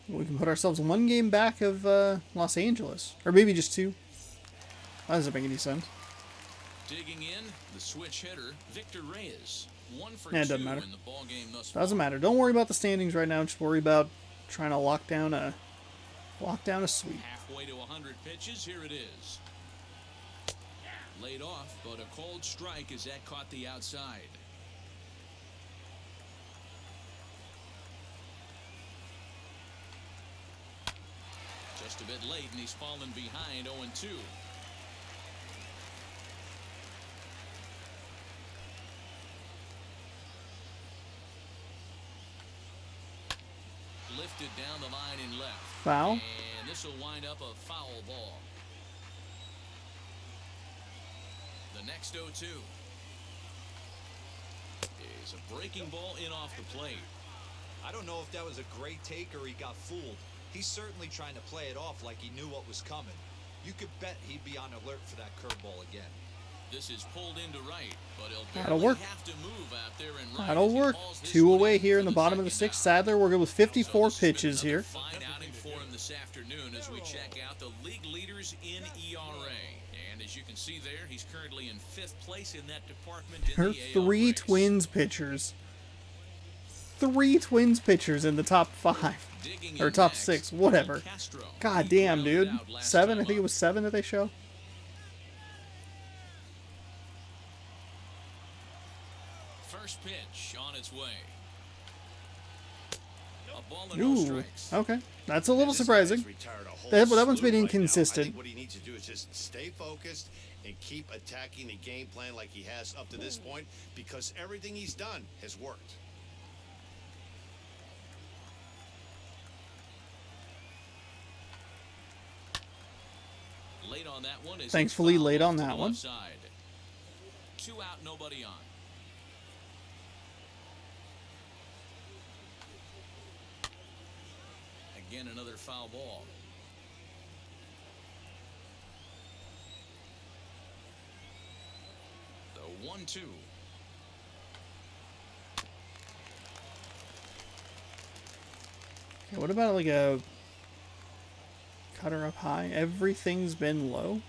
We can put ourselves 1 game back of Los Angeles. Or maybe just 2. That doesn't make any sense. Digging in, the switch hitter, Victor Reyes. 1 for 2 Yeah, it doesn't matter. in the ball game thus Doesn't far. matter. Don't worry about the standings right now. Just worry about trying to lock down a sweep. Halfway to 100 pitches, here it is. Laid off, but a cold strike as that caught the outside. Just a bit late, and he's fallen behind 0-2. Lifted down the line in left. Foul. And this will wind up a foul ball. The next 0-2 is a breaking ball in off the plate. I don't know if that was a great take or he got fooled. He's certainly trying to play it off like he knew what was coming. You could bet he'd be on alert for that curveball again. This is pulled into right, but he'll That'll barely work. have to move out there and right That'll as he work. hauls this 2 one away in here for in the bottom of the 6th. second out. Sadler, we're good with 54 So this has been pitches another here. Fine outing for him this afternoon as we check out the league leaders in ERA. And as you can see there, he's currently in 5th place in that department in Her the AL 3 race. Twins pitchers. 3 Twins pitchers in the top 5. Digging Or in top next, 6, whatever. Castro. God He damn, grounded dude. out last 7? time I think it up. was 7 that they show. First pitch on its way. A ball and no Ooh, strikes. okay. That's a little This guy's surprising. retired a whole That one's slew been right now. I inconsistent. think what he needs to do is just stay focused and keep attacking the game plan like he has up to this point, because everything he's done has worked. Late on that one. Thankfully, it's fouled late on off to that the one. left side. 2 out, nobody on. Again, another foul ball. The 1-2. Okay, what about like a cutter up high? Everything's been low.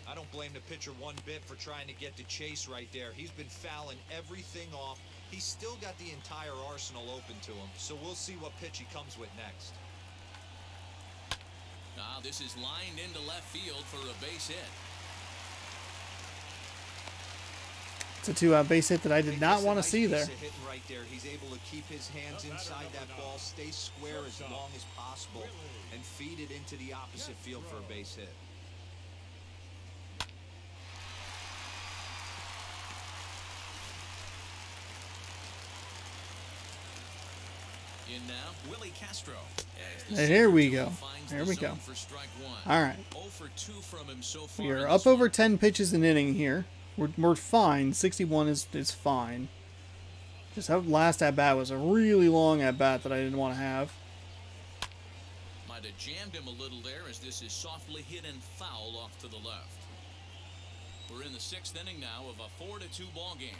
I don't blame the pitcher one bit for trying to get the chase right there. He's been fouling everything off. He's still got the entire arsenal open to him, so we'll see what pitch he comes with next. Now this is lined into left field for a base hit. It's a 2-out base hit that I did not Just a want to nice see piece there. of hitting right there. He's able to keep his hands inside that ball, stay square as long as possible, and feed it into the opposite field for a base hit. In now, Willie Castro. There we go. There we go. All right. 0 for 2 from him so far. We are up over 10 pitches an inning here. We're fine. 61 is fine. Just that last at bat was a really long at bat that I didn't want to have. Might have jammed him a little there as this is softly hit and foul off to the left. We're in the 6th inning now of a 4-2 ball game.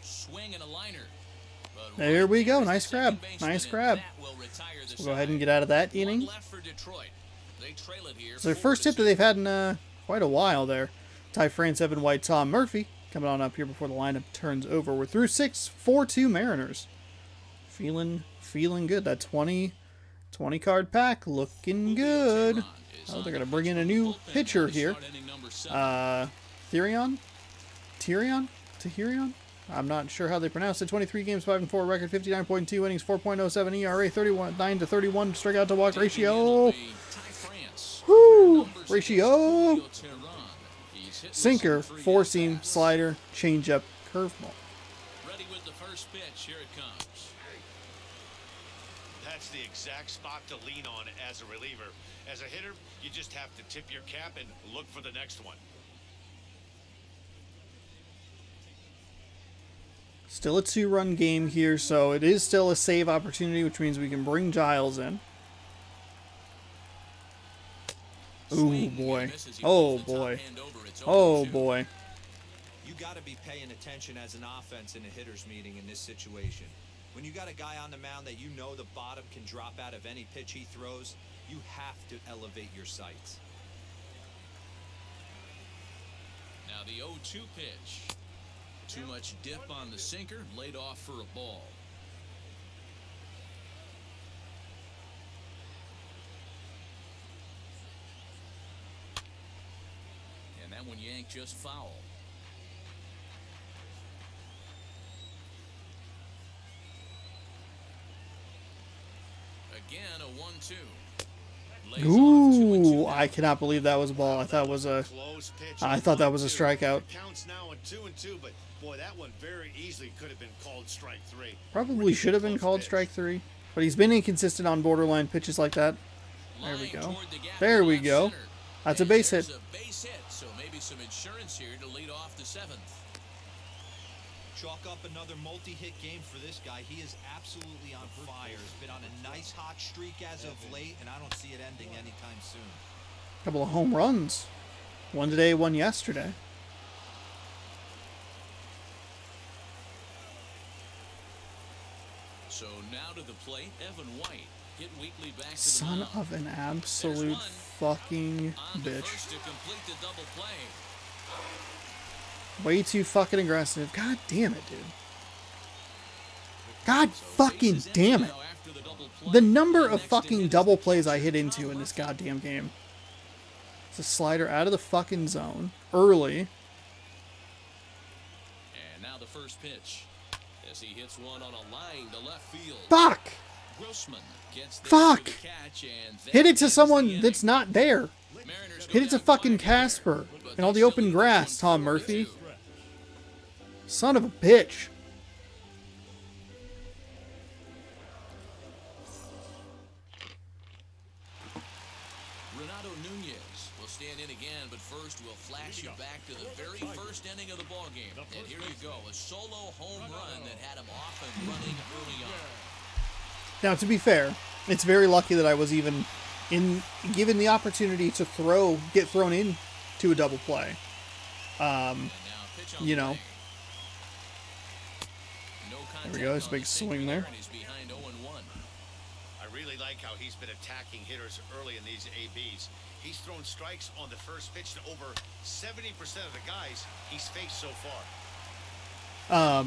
Swing and a liner. There we go. Nice grab. Nice grab. We'll go ahead and get out of that inning. It's their first hit that they've had in quite a while there. Ty France, Evan White, Tom Murphy coming on up here before the lineup turns over. We're through 6, 4-2 Mariners. Feeling good. That 20 card pack looking good. Oh, they're going to bring in a new pitcher here. Tahirion? I'm not sure how they pronounce it. 23 games, 5-4 record, 59.2 innings, 4.07 ERA, 9 to 31 strikeout to walk ratio. Woo! Ratio. Sinker, four seam, slider, changeup, curveball. Ready with the first pitch. Here it comes. That's the exact spot to lean on as a reliever. As a hitter, you just have to tip your cap and look for the next one. Still a 2-run game here, so it is still a save opportunity, which means we can bring Giles in. Ooh, boy. Oh, boy. Oh, boy. You got to be paying attention as an offense in a hitter's meeting in this situation. When you got a guy on the mound that you know the bottom can drop out of any pitch he throws, you have to elevate your sights. Now the 0-2 pitch. Too much dip on the sinker, laid off for a ball. And that one yanked just foul. Again, a 1-2. Ooh, I cannot believe that was a ball. I thought that was a strikeout. Counts now at 2-2, but boy, that one very easily could have been called strike 3. Probably should have been called strike 3, but he's been inconsistent on borderline pitches like that. There we go. There we go. That's a base hit. So maybe some insurance here to lead off the 7th. Chalk up another multi-hit game for this guy. He is absolutely on fire. He's been on a nice hot streak as of late, and I don't see it ending anytime soon. Couple of home runs. One today, one yesterday. So now to the plate, Evan White. Hit weekly back to the Son mound. of an absolute fucking bitch. First to complete the double play. Way too fucking aggressive. God damn it, dude. God fucking damn it. The number of fucking double plays I hit into in this goddamn game. It's a slider out of the fucking zone. Early. And now the first pitch. As he hits one on a line to left field. Fuck! Grossman gets Fuck! the catch and Hit it to someone that's not there. Hit it to fucking Casper. In all the open grass, Tom Murphy. Son of a bitch. Renato Nunez will stand in again, but first we'll flash you back to the very first inning of the ball game. And here you go, a solo home run that had him off and running early on. Now, to be fair, it's very lucky that I was even given the opportunity to get thrown in to a double play. You know. There we go. There's a big swing there. I really like how he's been attacking hitters early in these ABs. He's thrown strikes on the first pitch to over 70% of the guys he's faced so far.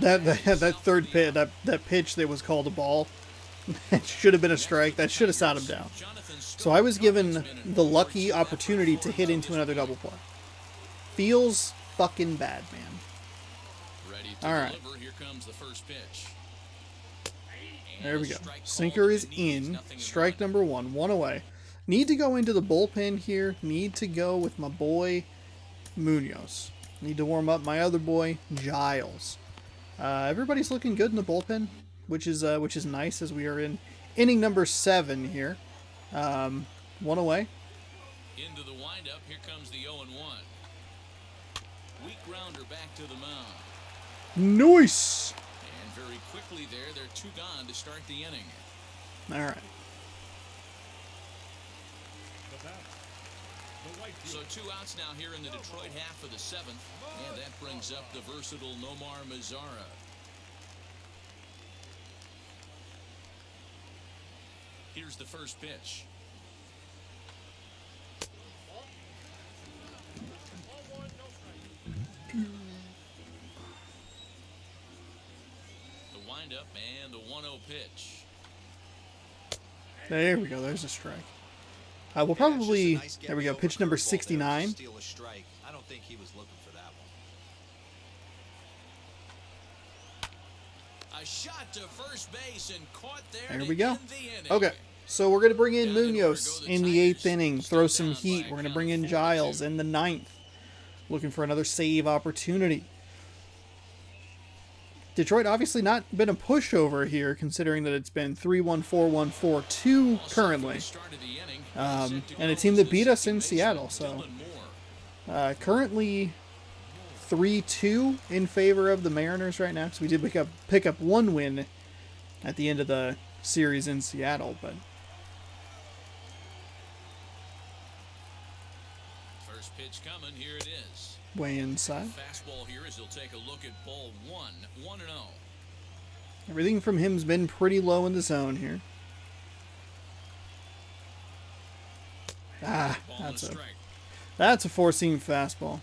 That third pitch, that pitch that was called a ball, that should have been a strike. That should have sat him down. So I was given the lucky opportunity to hit into another double play. Feels fucking bad, man. All right. Here comes the first pitch. There we go. Sinker is in. Strike number 1. 1 away. Need to go into the bullpen here. Need to go with my boy Munoz. Need to warm up my other boy Giles. Everybody's looking good in the bullpen. which is nice as we are in inning number 7 here. One away. Into the windup, here comes the 0-1. Weak grounder back to the mound. Nice. And very quickly there, they're 2 gone to start the inning. All right. The batter, the right So fielder. 2 outs now here in the Detroit half of the 7th. And that brings up the versatile Nomar Mazara. Here's the first pitch. The windup and the 1-0 pitch. There we go. There's a strike. We'll Yeah, it's probably... just a nice There we go. get-me-over Pitch number curveball there to 69. steal a strike. I don't think he was looking for that one. A shot to first base and caught there. There to we go. end the inning. Okay. So we're going to bring in Down in order Munoz go the in the 8th Tigers. inning. Still Throw some down heat. by a We're going to count bring of in 4-2. Giles in the 9th. Looking for another save opportunity. Detroit obviously not been a pushover here, considering that it's been 3-1, 4-1, 4-2 currently. And a team that beat us in Seattle. So currently 3-2 in favor of the Mariners right now. So we did pick up one win at the end of the series in Seattle, but First pitch coming. Here it is. way inside. Fastball here as he'll take a look at ball 1. 1-0. Everything from him's been pretty low in the zone here. Ah, Ball and a strike. that's a 4-seam fastball.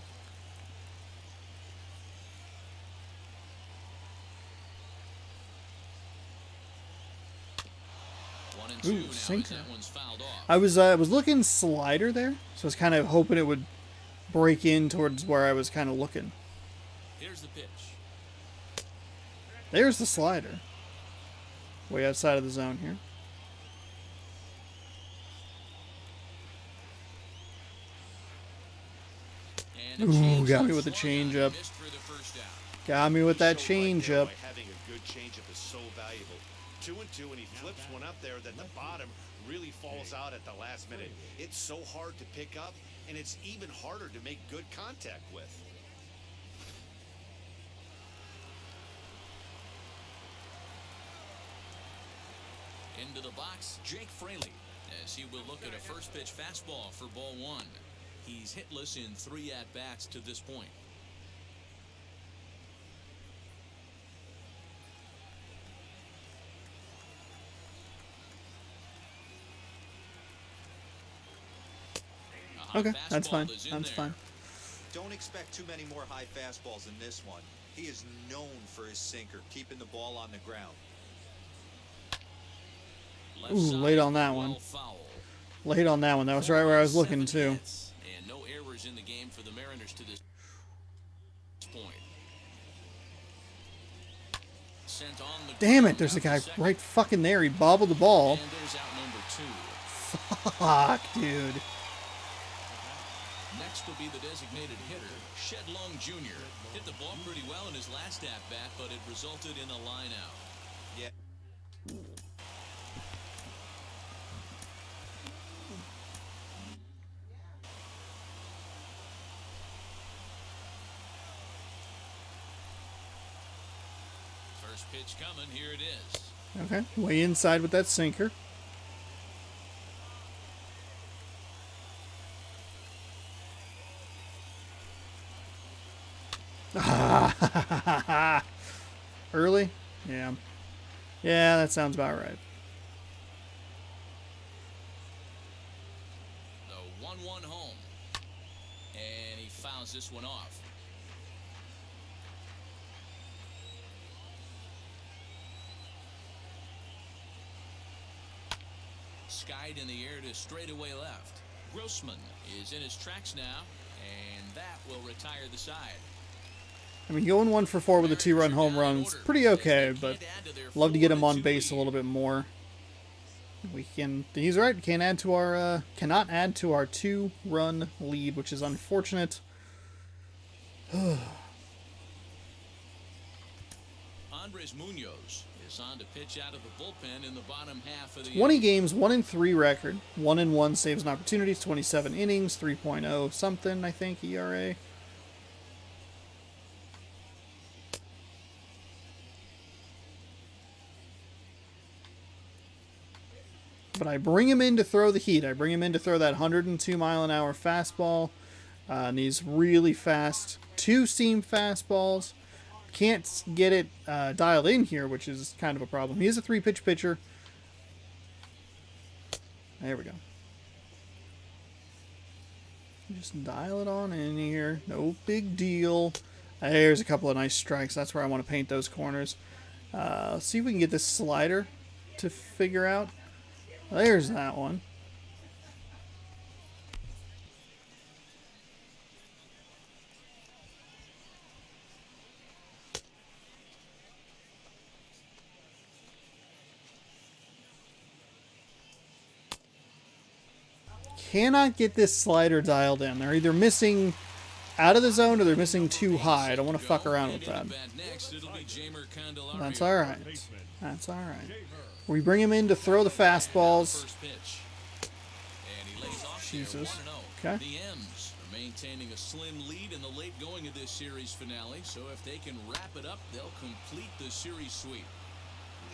One and 2 Ooh, now as sinker. that one's fouled off. I was looking slider there, so I was kind of hoping it would break in towards where I was kind of looking. Here's the pitch. There's the slider. Way outside of the zone here. And a Ooh, got changeup me with the swung on, changeup. missed for the first out. Got me with that Showed right there changeup. why having a good changeup is so valuable. 2-2, and he flips one up there that the bottom really falls out at the last minute. It's so hard to pick up, and it's even harder to make good contact with. Into the box, Jake Fraley, as he will look at a first pitch fastball for ball 1. He's hitless in 3 at-bats to this point. A high Okay, that's fastball fine. is in That's there. fine. Don't expect too many more high fastballs in this one. He is known for his sinker, keeping the ball on the ground. Left Ooh, side, late on that well one. foul. Late on that one. That was right where I was looking 7 too. hits, and no errors in the game for the Mariners to this point. Sent on the Damn ground it, there's a out to guy second. right fucking there. He bobbled the ball. And there's out number 2. Fuck, dude. Next will be the designated hitter, Shed Long Jr. Hit the ball pretty well in his last at-bat, but it resulted in a line out. Yeah. First pitch coming, here it is. Okay, way inside with that sinker. Early? Yeah. Yeah, that sounds about right. The 1-1 home. And he fouls this one off. Skied in the air to straightaway left. Grossman is in his tracks now, and that will retire the side. I mean, going 1 for 4 with a 2-run home run's pretty okay, but love to get him on base a little bit more. We can. He's right. Can't add to our. Cannot add to our 2-run lead, which is unfortunate. On Andres Munoz is on to pitch out of the bullpen in the bottom half of the 20 inning. games, 1-3 record, 1-1 saves and opportunities, 27 innings, 3.0 something, I think, ERA. But I bring him in to throw the heat. I bring him in to throw that 102 mile an hour fastball. And these really fast two-seam fastballs. Can't get it dialed in here, which is kind of a problem. He is a 3-pitch pitcher. There we go. Just dial it on in here. No big deal. There's a couple of nice strikes. That's where I want to paint those corners. Let's see if we can get this slider to figure out. There's that one. Cannot get this slider dialed in. They're either missing out of the zone or they're missing too high. I don't want to fuck around with that. That's all right. That's all right. We bring him in to throw the fastballs. Jesus. Okay. The M's are maintaining a slim lead in the late going of this series finale, so if they can wrap it up, they'll complete the series sweep.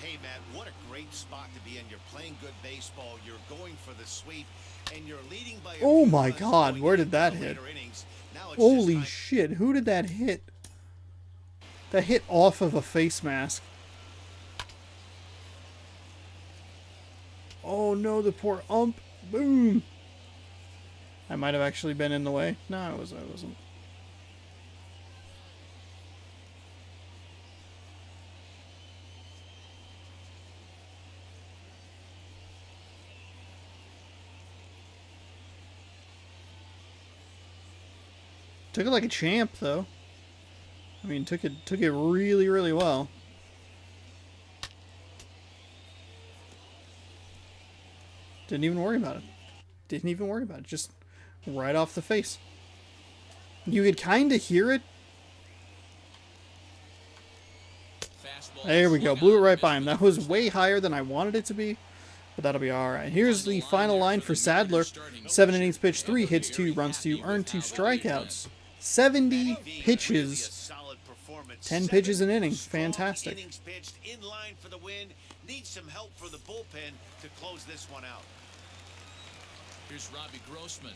Hey, Matt, what a great spot to be in. You're playing good baseball. You're going for the sweep, and you're leading by a Oh few my runs God, going where did into that the hit? later innings. Now it's Holy just shit, who did that hit? That hit off of a face mask. Oh no, the poor ump. Boom. I might have actually been in the way. No, I wasn't. Took it like a champ, though. I mean, took it really, really well. Didn't even worry about it. Didn't even worry about it. Just right off the face. You could kind of hear it. There we go. Blew it right by him. That was way higher than I wanted it to be. But that'll be alright. Here's the final line for Sadler. 7 innings pitched, 3 hits, 2 runs, 2 earned, 2 strikeouts. 70 pitches. 10 pitches an inning. Fantastic. Innings pitched in line for the win. Needs some help for the bullpen to close this one out. Here's Robbie Grossman.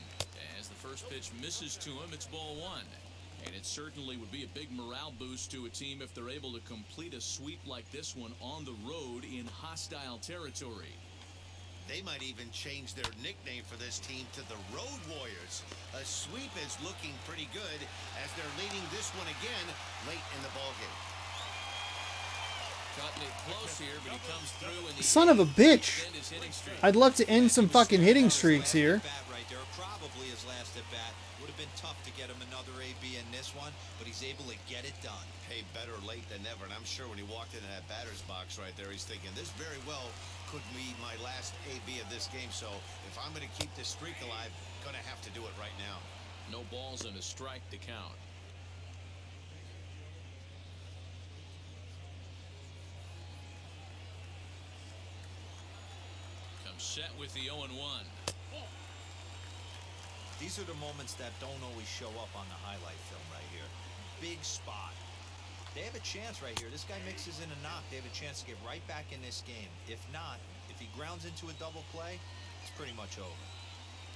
As the first pitch misses to him, it's ball 1. And it certainly would be a big morale boost to a team if they're able to complete a sweep like this one on the road in hostile territory. They might even change their nickname for this team to the Road Warriors. A sweep is looking pretty good as they're leading this one again late in the ballgame. Cutting it close here, but he comes through and Son of a bitch. I'd love to end some fucking hitting streaks here. Right there, probably his last at bat. Would have been tough to get him another AB in this one, but he's able to get it done. Hey, better late than never. And I'm sure when he walked into that batter's box right there, he's thinking, this very well could be my last AB of this game. So if I'm going to keep this streak alive, going to have to do it right now. No balls and a strike to count. Comes set with the 0-1. These are the moments that don't always show up on the highlight film right here. Big spot. They have a chance right here. This guy mixes in a knock. They have a chance to get right back in this game. If not, if he grounds into a double play, it's pretty much over.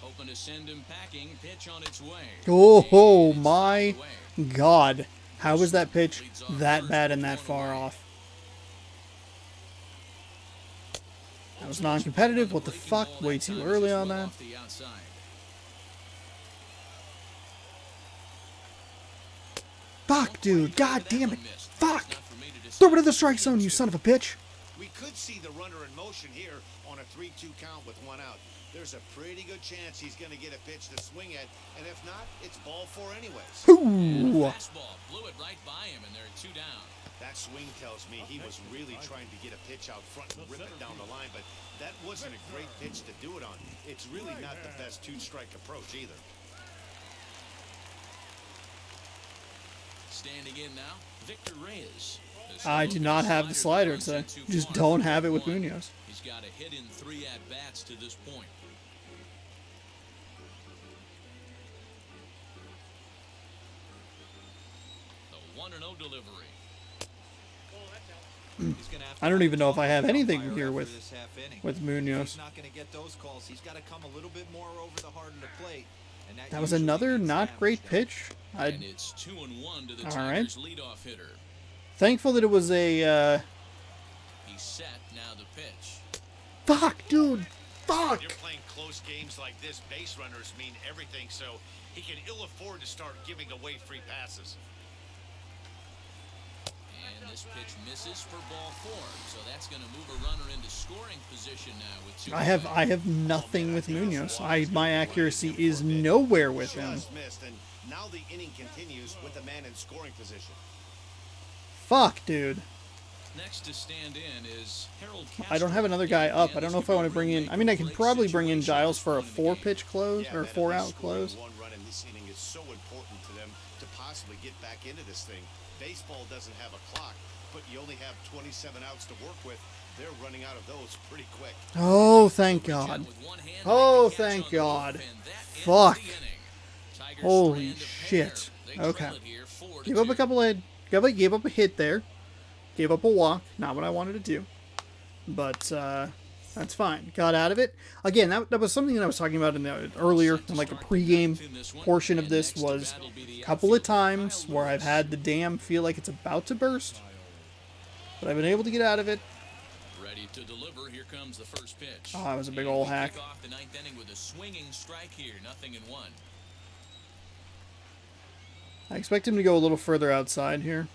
Hoping to send him packing. Pitch on its way. Oh my God. How was that pitch that bad and that far off? That was non-competitive. What the fuck? Way too early on that. Fuck, dude. God damn it. Fuck. Throw it to the strike zone, you son of a bitch. We could see the runner in motion here on a 3-2 count with 1 out. There's a pretty good chance he's going to get a pitch to swing at, and if not, it's ball 4 anyways. Ooh. Fastball blew it right by him, and they're 2 down. That swing tells me he was really trying to get a pitch out front and rip it down the line, but that wasn't a great pitch to do it on. It's really not the best 2-strike approach either. Standing in now, Victor Reyes. I do not have the slider today. Just don't have it with Munoz. He's got a hit in 3 at-bats to this point. The 1-0 delivery. I don't even know if I have anything here with Munoz. He's not going to get those calls. He's got to come a little bit more over the heart of the plate. And That was another not great pitch. And it's 2-1 to the All Tigers' right. leadoff hitter. Thankful that it was a. He's set, now the pitch. Fuck, dude. Fuck. You're playing close games like this. Base runners mean everything, so he can ill afford to start giving away free passes. And this pitch misses for ball 4, so that's going to move a runner into scoring position now with 2 I have nothing with Munoz. My accuracy is nowhere with him. Just missed, and now the inning continues with the man in scoring position. Fuck, dude. Next to stand in is Harold I don't have another guy up. I don't know if I want to bring in. I mean, I could probably bring in Giles for a 4-pitch close or 4-out close. One run in this inning is so important to them to possibly get back into this thing. Baseball doesn't have a clock, but you only have 27 outs to work with. They're running out of those pretty quick. Oh, thank God. Oh, thank God. Fuck. Holy shit. Okay. Gave up a couple of. Gave up a hit there. Gave up a walk. Not what I wanted to do. But that's fine. Got out of it. Again, that was something that I was talking about in the earlier, in like a pregame portion of this, was a couple of times where I've had the dam feel like it's about to burst. But I've been able to get out of it. Ready to deliver. Here comes the first pitch. Oh, that was a big old hack. Kick off the 9th inning with a swinging strike here. 0-1. I expect him to go a little further outside here.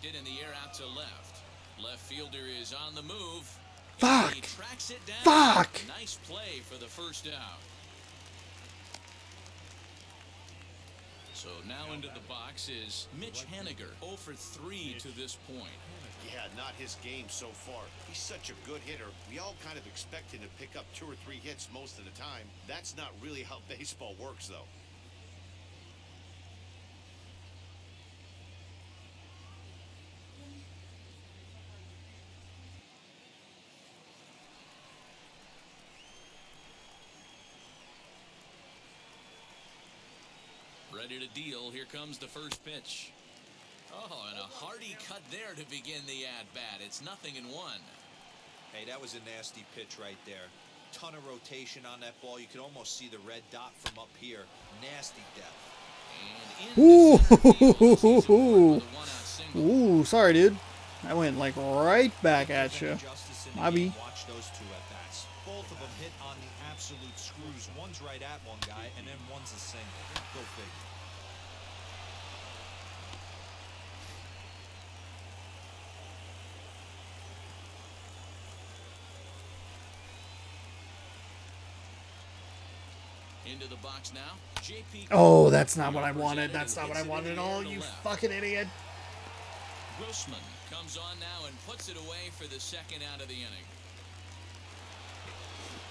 Hit in the air out to left. Left fielder is on the move. Fuck. He tracks it down. Fuck. Nice play for the first out. So now into the box is Mitch Haniger, 0 for 3 to this point. Yeah, not his game so far. He's such a good hitter. We all kind of expect him to pick up 2 or 3 hits most of the time. That's not really how baseball works, though. Ready to deal. Here comes the first pitch. Oh, and a hearty cut there to begin the at-bat. It's 0-1. Hey, that was a nasty pitch right there. Ton of rotation on that ball. You could almost see the red dot from up here. Nasty depth. And Ooh, sorry, dude. I went like right back at you. Bobby. Watch those 2 at bats. Both of them hit on the absolute screws. One's right at one guy, and then one's a single. Go figure. Into the box now. JP. Oh, that's not what I wanted. That's not what I wanted at all, you fucking idiot. Grossman comes on now and puts it away for the 2nd out of the inning.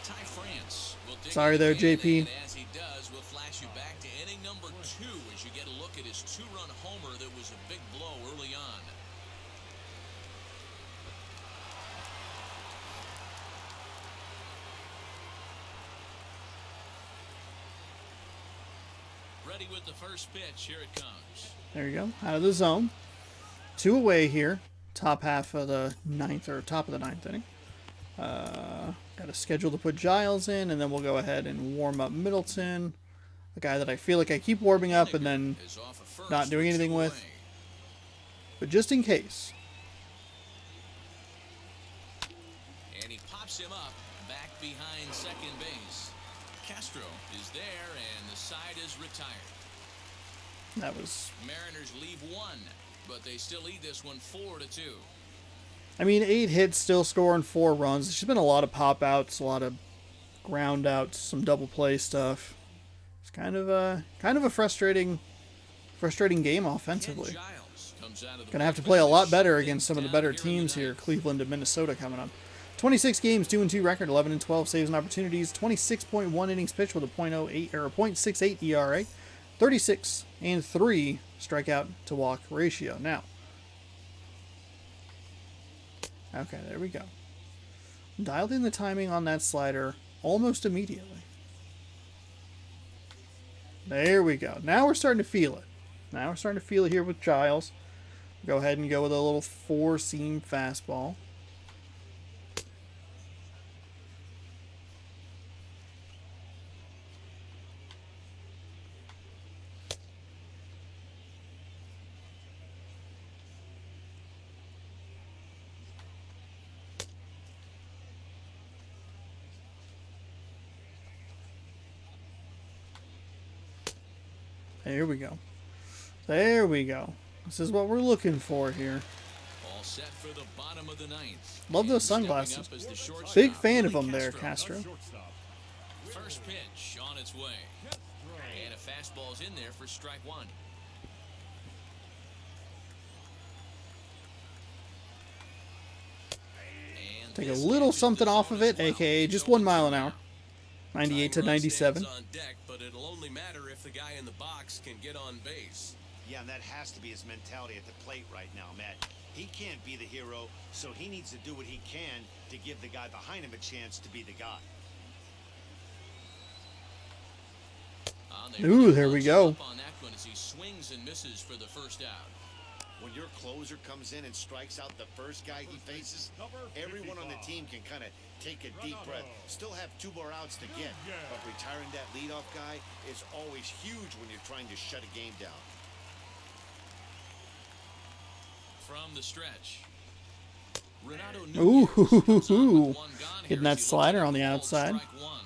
Ty France will dig Sorry there, in, JP. and as he does, we'll flash you back to inning number 2 as you get a look at his 2-run homer that was a big blow early on. Ready with the first pitch. Here it comes. There you go. Out of the zone. 2 away here. Top half of the 9th, or top of the 9th inning. Got a schedule to put Giles in, and then we'll go ahead and warm up Middleton. A guy that I feel like I keep warming up and then not doing anything with. But just in case. And he pops him up back behind second base. Castro is there, and the side is retired. That was... Mariners leave 1, but they still lead this one 4-2. I mean, 8 hits, still scoring 4 runs. There's been a lot of pop-outs, a lot of ground-outs, some double play stuff. It's kind of a frustrating game offensively. Gonna have to play a lot better against some of the better teams here. Cleveland and Minnesota coming up. 26 games, 2-2 record, 11-12 saves and opportunities, 26.1 innings pitched with a .08 or a .68 ERA. 36 and 3 strikeout to walk ratio. Now, okay, there we go. Dialed in the timing on that slider almost immediately. There we go. Now we're starting to feel it. Now we're starting to feel it here with Giles. Go ahead and go with a little four-seam fastball. There we go. There we go. This is what we're looking for here. All set for the bottom of the ninth. Love those sunglasses. Big fan of them there, Castro. First pitch on its way. And a fastball's in there for strike one. And Take a this little catches something the off zone of it, as well. aka He's just 1 0-2 mile an hour. now. 98 to Tyron 97. stands on deck, but it'll only matter if the guy in the box can get on base. Yeah, and that has to be his mentality at the plate right now, Matt. He can't be the hero, so he needs to do what he can to give the guy behind him a chance to be the guy. Ooh, there we go. Up on that one as he swings and misses for the first out. When your closer comes in and strikes out the first guy he faces, everyone on the team can kind of take a deep breath. Still have 2 more outs to get, but retiring that leadoff guy is always huge when you're trying to shut a game down. From the stretch. Renato Ooh, Nunez comes on with one gone here hitting that as he slider looks on the at outside. strike one.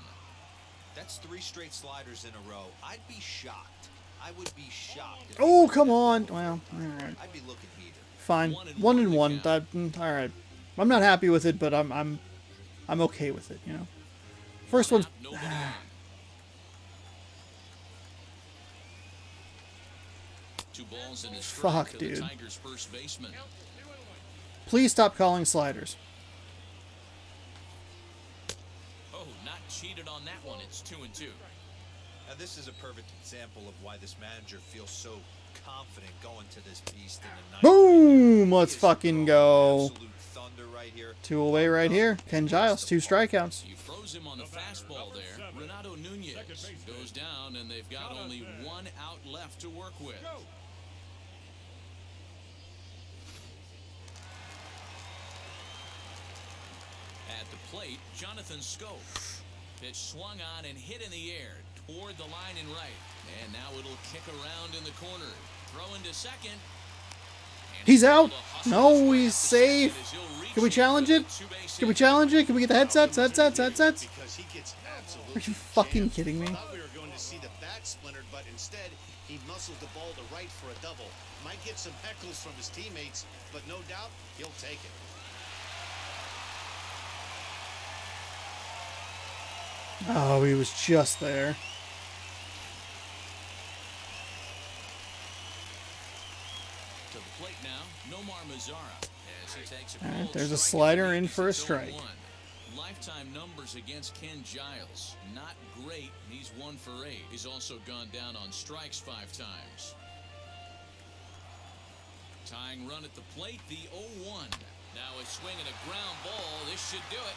That's 3 straight sliders in a row. I'd be shocked. I would be shocked. if Oh, he come went on. Well, all right. I'd be looking heated. Fine. 1-1 1 and 1. count. All right. I'm not happy with it, but I'm okay with it, you know. First one's Nobody on. 2 balls and a strike Fuck, to dude. the Tigers' first baseman. please stop calling sliders. Oh, not cheated on that one. It's 2-2. Now, this is a perfect example of why this manager feels so confident going to this beast in the ninth. Boom! He Let's is fucking throwing go. absolute thunder right here. 2 away right here. Ken Giles, 2 strikeouts. You froze him on the fastball there. Renato Nunez goes down, and they've got only 1 out left to work with. At the plate, Jonathan Scope. Pitch swung on and hit in the air toward the line and right. And now it'll kick around in the corner. Throw into second. And He's able out. to hustle No, his way he's up to second safe. as he'll reach Can we in challenge for it? the 2-base Can we hit. challenge it? Can we get the headsets? Headsets? Because he gets absolutely Are you fucking jammed. kidding me? Thought we were going to see the bat splintered, but instead he muscles the ball to right for a double. Might get some heckles from his teammates, but no doubt he'll take it. Oh, he was just there. To the plate now, Nomar Mazara as he takes a All right, cold there's a strike slider and in leads for a it strike. 0-1. Lifetime numbers against Ken Giles. Not great. He's 1 for 8. He's also gone down on strikes 5 times. Tying run at the plate, the 0-1. Now a swing and a ground ball. This should do it.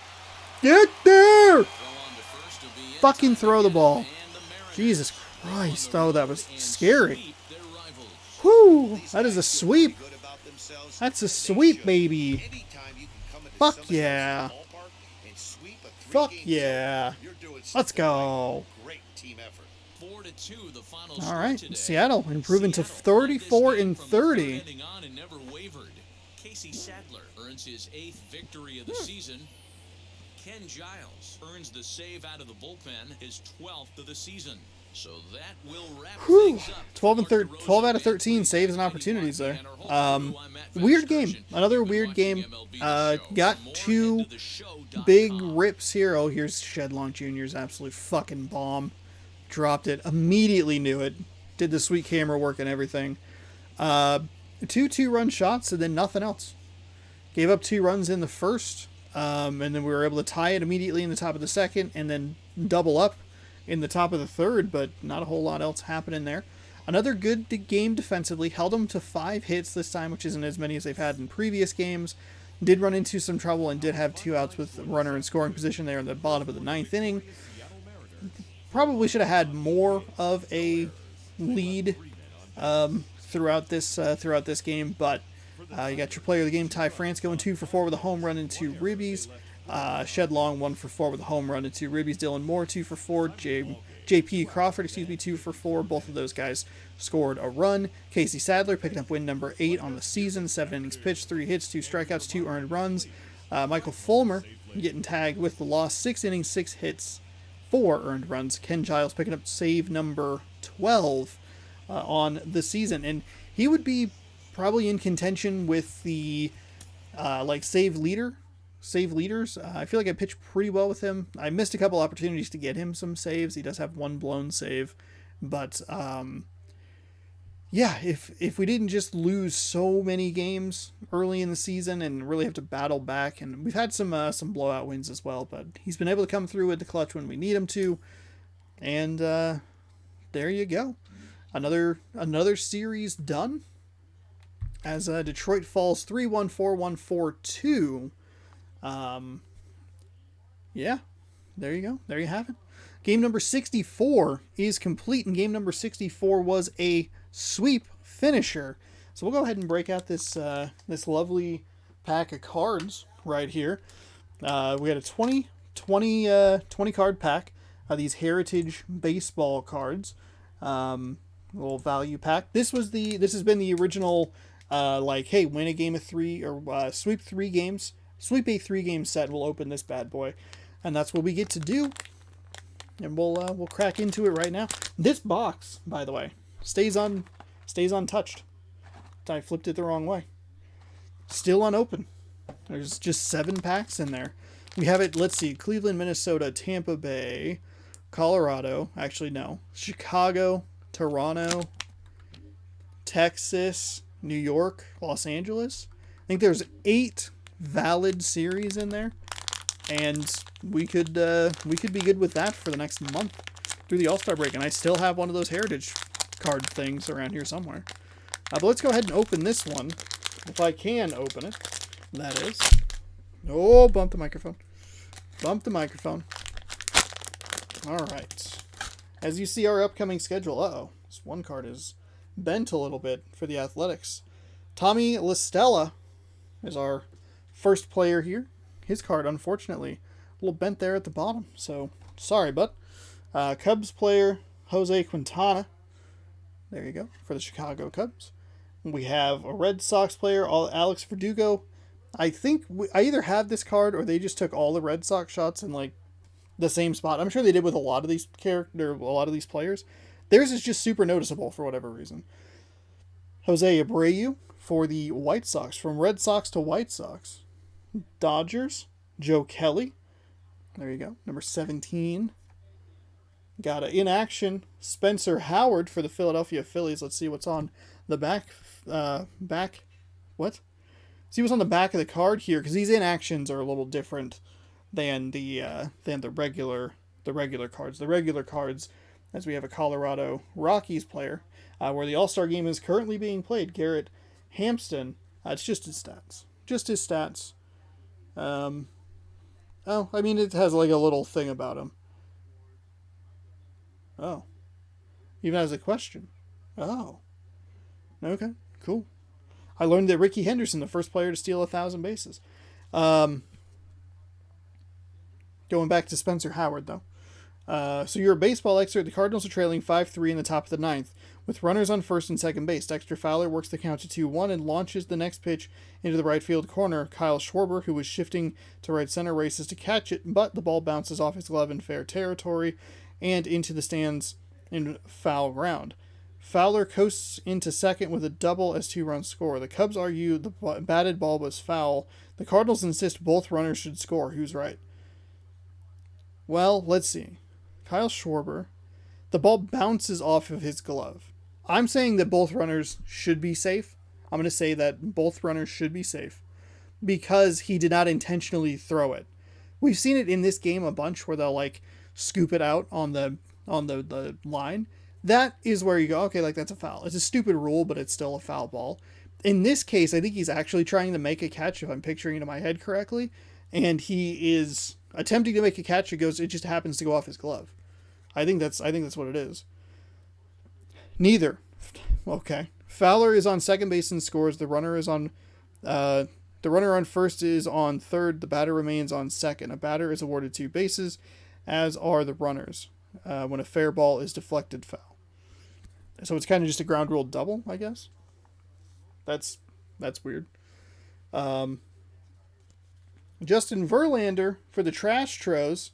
Get there! Throw on to first will be in Fucking time throw the again, ball. and the Mariners Jesus roll on Christ. the Oh, that road was and scary. sweep their rivals. Whoo! These That is a guys feel sweep. pretty good about themselves. That's a They sweep, should. baby. Anytime you can come into Fuck somebody yeah. else's ballpark and sweep a Fuck 3-game yeah. series, you're doing Let's something go. right. Great team effort. 4-2, the final All score right, today. Seattle improving to Seattle led this 34 game and from the third 30. inning on and never wavered. Casey Sadler earns his 8th victory of the season. Ken Giles earns the save out of the bullpen, his 12th of the season. So that will wrap Whew. things up. 12 and For Mark 12 out of DeRosa, 13 saves and Andy opportunities there. Martin, and our whole crew, I'm Matt Weird Van game. Sturgeon. Another You've been weird watching game. MLB The Show. Got For more, 2 head to theshow.com. big rips here. Oh, here's Shedlong Jr.'s absolute fucking bomb. Dropped it. Immediately knew it. Did the sweet camera work and everything. 2 2-run shots and then nothing else. Gave up 2 runs in the first. And then we were able to tie it immediately in the top of the second and then double up in the top of the third, but not a whole lot else happening there. Another good game defensively, held them to 5 hits this time, which isn't as many as they've had in previous games. Did run into some trouble and did have 2 outs with runner in scoring position there in the bottom of the 9th inning. Probably should have had more of a lead throughout this game, but you got your player of the game, Ty France, going 2 for 4 with a home run and 2 ribbies. Shed Long 1 for 4 with a home run and 2 ribbies. Dylan Moore 2 for 4. JP Crawford, 2 for 4. Both of those guys scored a run. Casey Sadler picking up win number 8 on the season. 7 innings pitched, 3 hits, 2 strikeouts, 2 earned runs. Michael Fulmer getting tagged with the loss. 6 innings, 6 hits, 4 earned runs. Ken Giles picking up save number 12 on the season. And he would be probably in contention with the save leaders. I feel like I pitched pretty well with him. I missed a couple opportunities to get him some saves. He does have 1 blown save. But if we didn't just lose so many games early in the season and really have to battle back, and we've had some blowout wins as well, but he's been able to come through with the clutch when we need him to. And there you go. Another series done. As Detroit falls 3-1, 4-1, 4-2. There you go. There you have it. Game number 64 is complete, and game number 64 was a sweep finisher. So we'll go ahead and break out this lovely pack of cards right here. We had a 20 card pack of these Heritage Baseball cards. Little value pack. This has been the original hey, win a game of 3 or sweep 3 games. Sweep a 3-game set. We'll open this bad boy, and that's what we get to do. And we'll crack into it right now. This box, by the way, stays untouched. I flipped it the wrong way. Still unopened. There's just 7 packs in there. We have it. Let's see: Cleveland, Minnesota, Tampa Bay, Colorado. Actually, no. Chicago, Toronto, Texas, New York, Los Angeles. I think there's 8 valid series in there, and we could be good with that for the next month through the All-Star break. And I still have one of those Heritage card things around here somewhere. But let's go ahead and open this one, if I can open it. That is. Oh, bump the microphone. All right. As you see, our upcoming schedule. This one card is bent a little bit for the Athletics. Tommy LaStella is our first player here. His card, unfortunately, a little bent there at the bottom. So, sorry, bud. Cubs player, Jose Quintana. There you go, for the Chicago Cubs. We have a Red Sox player, Alex Verdugo. I think I either have this card or they just took all the Red Sox shots in the same spot. I'm sure they did with a lot of these players. Theirs is just super noticeable for whatever reason. Jose Abreu for the White Sox, from Red Sox to White Sox. Dodgers, Joe Kelly. There you go, number 17. Got in action, Spencer Howard for the Philadelphia Phillies. Let's see what's on the back. What? See what's on the back of the card here, because these inactions are a little different than the regular cards. The regular cards, as we have a Colorado Rockies player, where the All-Star game is currently being played, Garrett Hampson. It's just his stats. It has a little thing about him. Oh. Even has a question. Oh. Okay, cool. I learned that Ricky Henderson, the first player to steal 1,000 bases. Going back to Spencer Howard, though. So you're a baseball expert. The Cardinals are trailing 5-3 in the top of the 9th, with runners on first and second base. Dexter Fowler works the count to 2-1 and launches the next pitch into the right field corner. Kyle Schwarber, who was shifting to right center, races to catch it, but the ball bounces off his glove in fair territory and into the stands in foul ground. Fowler coasts into second with a double as 2 runs score. The Cubs argue the batted ball was foul. The Cardinals insist both runners should score. Who's right? Well, let's see. Kyle Schwarber, the ball bounces off of his glove. I'm saying that both runners should be safe. I'm going to say that both runners should be safe because he did not intentionally throw it. We've seen it in this game a bunch where they'll scoop it out on the line. that is where you go, okay, like that's a foul. It's a stupid rule, but it's still a foul ball. In this case, I think he's actually trying to make a catch, if I'm picturing it in my head correctly, and he is attempting to make a catch. It just happens to go off his glove. I think that's what it is. Neither. Okay. Fowler is on second base and scores. The runner on first is on third. The batter remains on second. A batter is awarded 2 bases, as are the runners, when a fair ball is deflected foul. So it's kind of just a ground rule double, I guess. That's weird. Justin Verlander for the Trash Tros.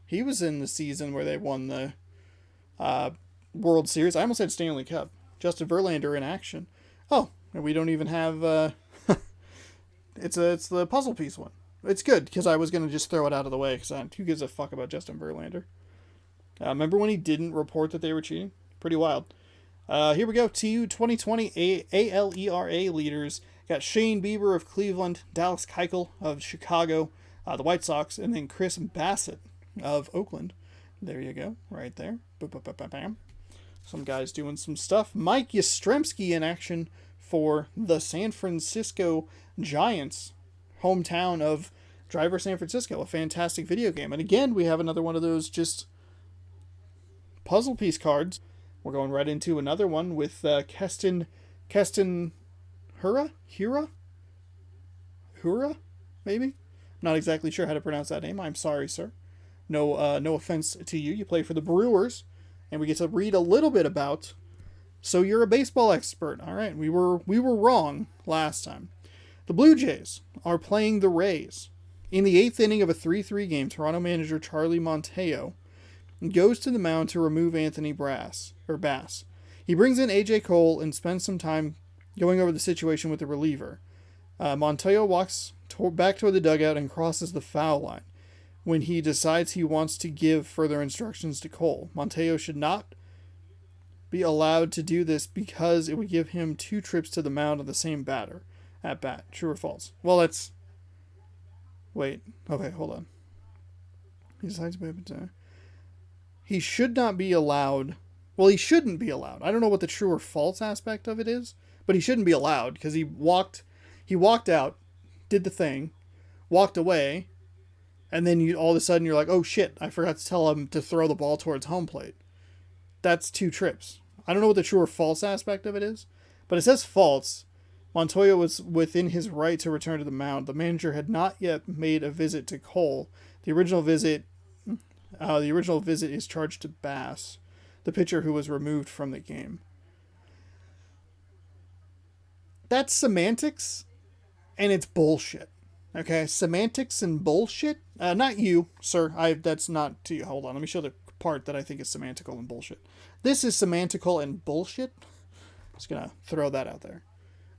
He was in the season where they won the World Series. I almost said Stanley Cup. Justin Verlander in action. Oh, and we don't even have... it's the puzzle piece one. It's good, because I was going to just throw it out of the way, because who gives a fuck about Justin Verlander? Remember when he didn't report that they were cheating? Pretty wild. Here we go. TU 2020 ALERA leaders. Got Shane Bieber of Cleveland, Dallas Keuchel of Chicago, the White Sox, and then Chris Bassett of Oakland. There you go, right there. Bam. Some guys doing some stuff. Mike Yastrzemski in action for the San Francisco Giants, hometown of Driver San Francisco, a fantastic video game. And again, we have another one of those just puzzle piece cards. We're going right into another one with Keston Hura, maybe? I'm not exactly sure how to pronounce that name. I'm sorry, sir. No offense to you. You play for the Brewers, and we get to read a little bit about. So you're a baseball expert. All right, we were wrong last time. The Blue Jays are playing the Rays. In the 8th inning of a 3-3 game, Toronto manager Charlie Montoyo goes to the mound to remove Anthony Bass. He brings in AJ Cole and spends some time going over the situation with the reliever. Montoyo walks back toward the dugout and crosses the foul line when he decides he wants to give further instructions to Cole. Montoyo should not be allowed to do this because it would give him 2 trips to the mound of the same batter at bat. True or false? Well, that's... Wait. Okay, hold on. He decides to... He should not be allowed... Well, he shouldn't be allowed. I don't know what the true or false aspect of it is, but he shouldn't be allowed because he walked out, did the thing, walked away, and then all of a sudden you're like, oh shit, I forgot to tell him to throw the ball towards home plate. That's 2 trips. I don't know what the true or false aspect of it is, but it says false. Montoyo was within his right to return to the mound. The manager had not yet made a visit to Cole. The original visit is charged to Bass, the pitcher who was removed from the game. That's semantics, and it's bullshit. Okay, semantics and bullshit. Not you, sir. That's not to you. Hold on, let me show the part that I think is semantical and bullshit. This is semantical and bullshit. Just gonna throw that out there.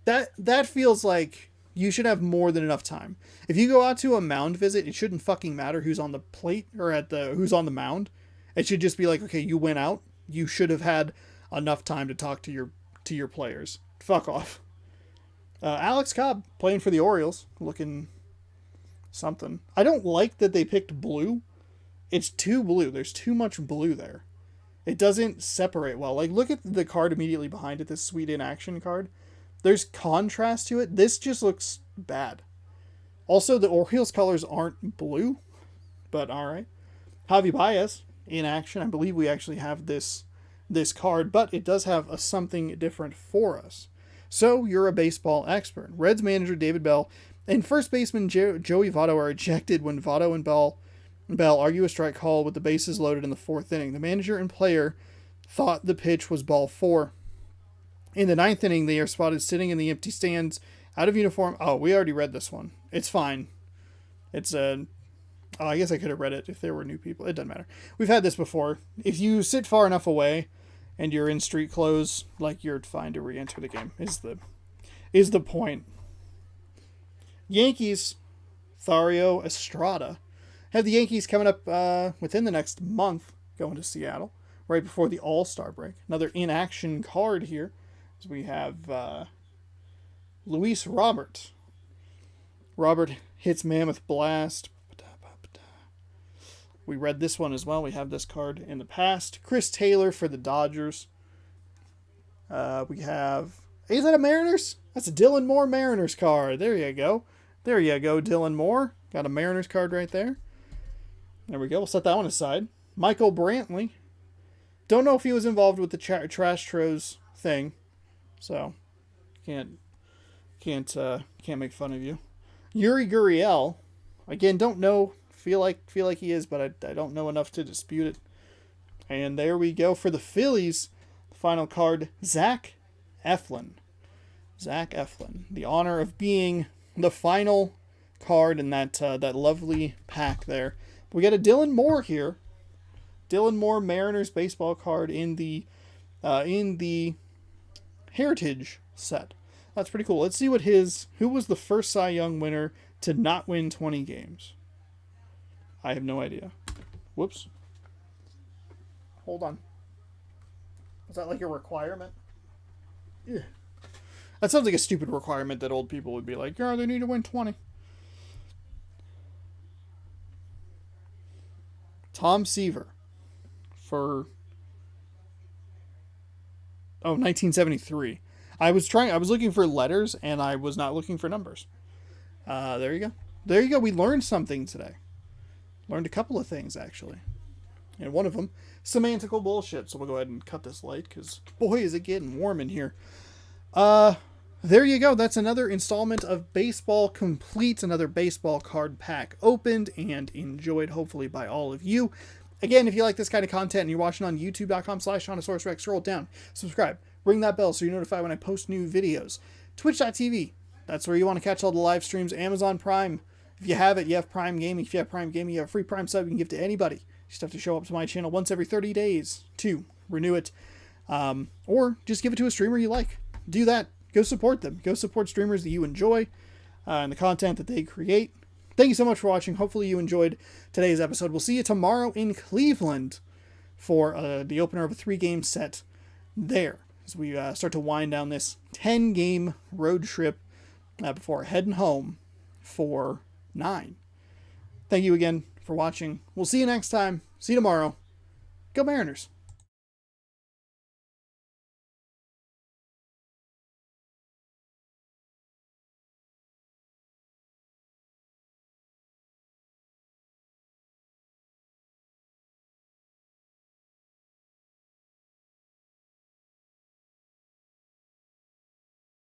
That feels like you should have more than enough time. If you go out to a mound visit, it shouldn't fucking matter who's on the plate or who's on the mound. It should just be like, okay, you went out. You should have had enough time to talk to your players. Fuck off. Alex Cobb playing for the Orioles, looking something. I don't like that they picked blue. It's too blue. There's too much blue there. It doesn't separate well. Like, look at the card immediately behind it, this sweet in action card. There's contrast to it. This just looks bad. Also, the Orioles colors aren't blue, but alright. Javi Baez in action. I believe we actually have this card, but it does have a something different for us. So, you're a baseball expert. Reds manager David Bell and first baseman Joey Votto are ejected when Votto and Bell argue a strike call with the bases loaded in the 4th inning. The manager and player thought the pitch was ball 4. In the 9th inning, they are spotted sitting in the empty stands, out of uniform. Oh, we already read this one. It's fine. It's I guess I could have read it if there were new people. It doesn't matter. We've had this before. If you sit far enough away and you're in street clothes, like, you're fine to re-enter the game, is the point. Yankees, Thairo Estrada, have the Yankees coming up within the next month, going to Seattle, right before the All-Star break. Another in-action card here, as we have Luis Robert. Robert hits Mammoth Blast. We read this one as well. We have this card in the past. Chris Taylor for the Dodgers. We have... Is that a Mariners? That's a Dylan Moore Mariners card. There you go. There you go, Dylan Moore. Got a Mariners card right there. There we go. We'll set that one aside. Michael Brantley. Don't know if he was involved with the Trash Tros thing. So, can't make fun of you. Yuri Gurriel. Again, don't know. Feel like he is, but I don't know enough to dispute it. And there we go for the Phillies. The final card, Zach Eflin. Zach Eflin. The honor of being the final card in that lovely pack there. We got a Dylan Moore here. Dylan Moore Mariners baseball card in the Heritage set. That's pretty cool. Let's see what who was the first Cy Young winner to not win 20 games. I have no idea. Whoops. Hold on. Is that like a requirement? Yeah. That sounds like a stupid requirement that old people would be like, yeah, they need to win 20. Tom Seaver for 1973. I was looking for letters and I was not looking for numbers. There you go. There you go. We learned something today. Learned a couple of things actually. And one of them, semantical bullshit. So we'll go ahead and cut this light because boy is it getting warm in here. There you go. That's another installment of Baseball Complete, another baseball card pack opened and enjoyed, hopefully, by all of you. Again, if you like this kind of content and you're watching on youtube.com/ShaunosaurusRex, scroll down, subscribe, ring that bell so you're notified when I post new videos. Twitch.tv, that's where you want to catch all the live streams. Amazon Prime, if you have it, you have Prime Gaming. If you have Prime Gaming, you have a free Prime sub you can give to anybody. You just have to show up to my channel once every 30 days to renew it. Or just give it to a streamer you like. Do that. Go support them. Go support streamers that you enjoy and the content that they create. Thank you so much for watching. Hopefully you enjoyed today's episode. We'll see you tomorrow in Cleveland for the opener of a 3-game set there as we start to wind down this 10-game road trip before heading home for 9. Thank you again for watching. We'll see you next time. See you tomorrow. Go Mariners.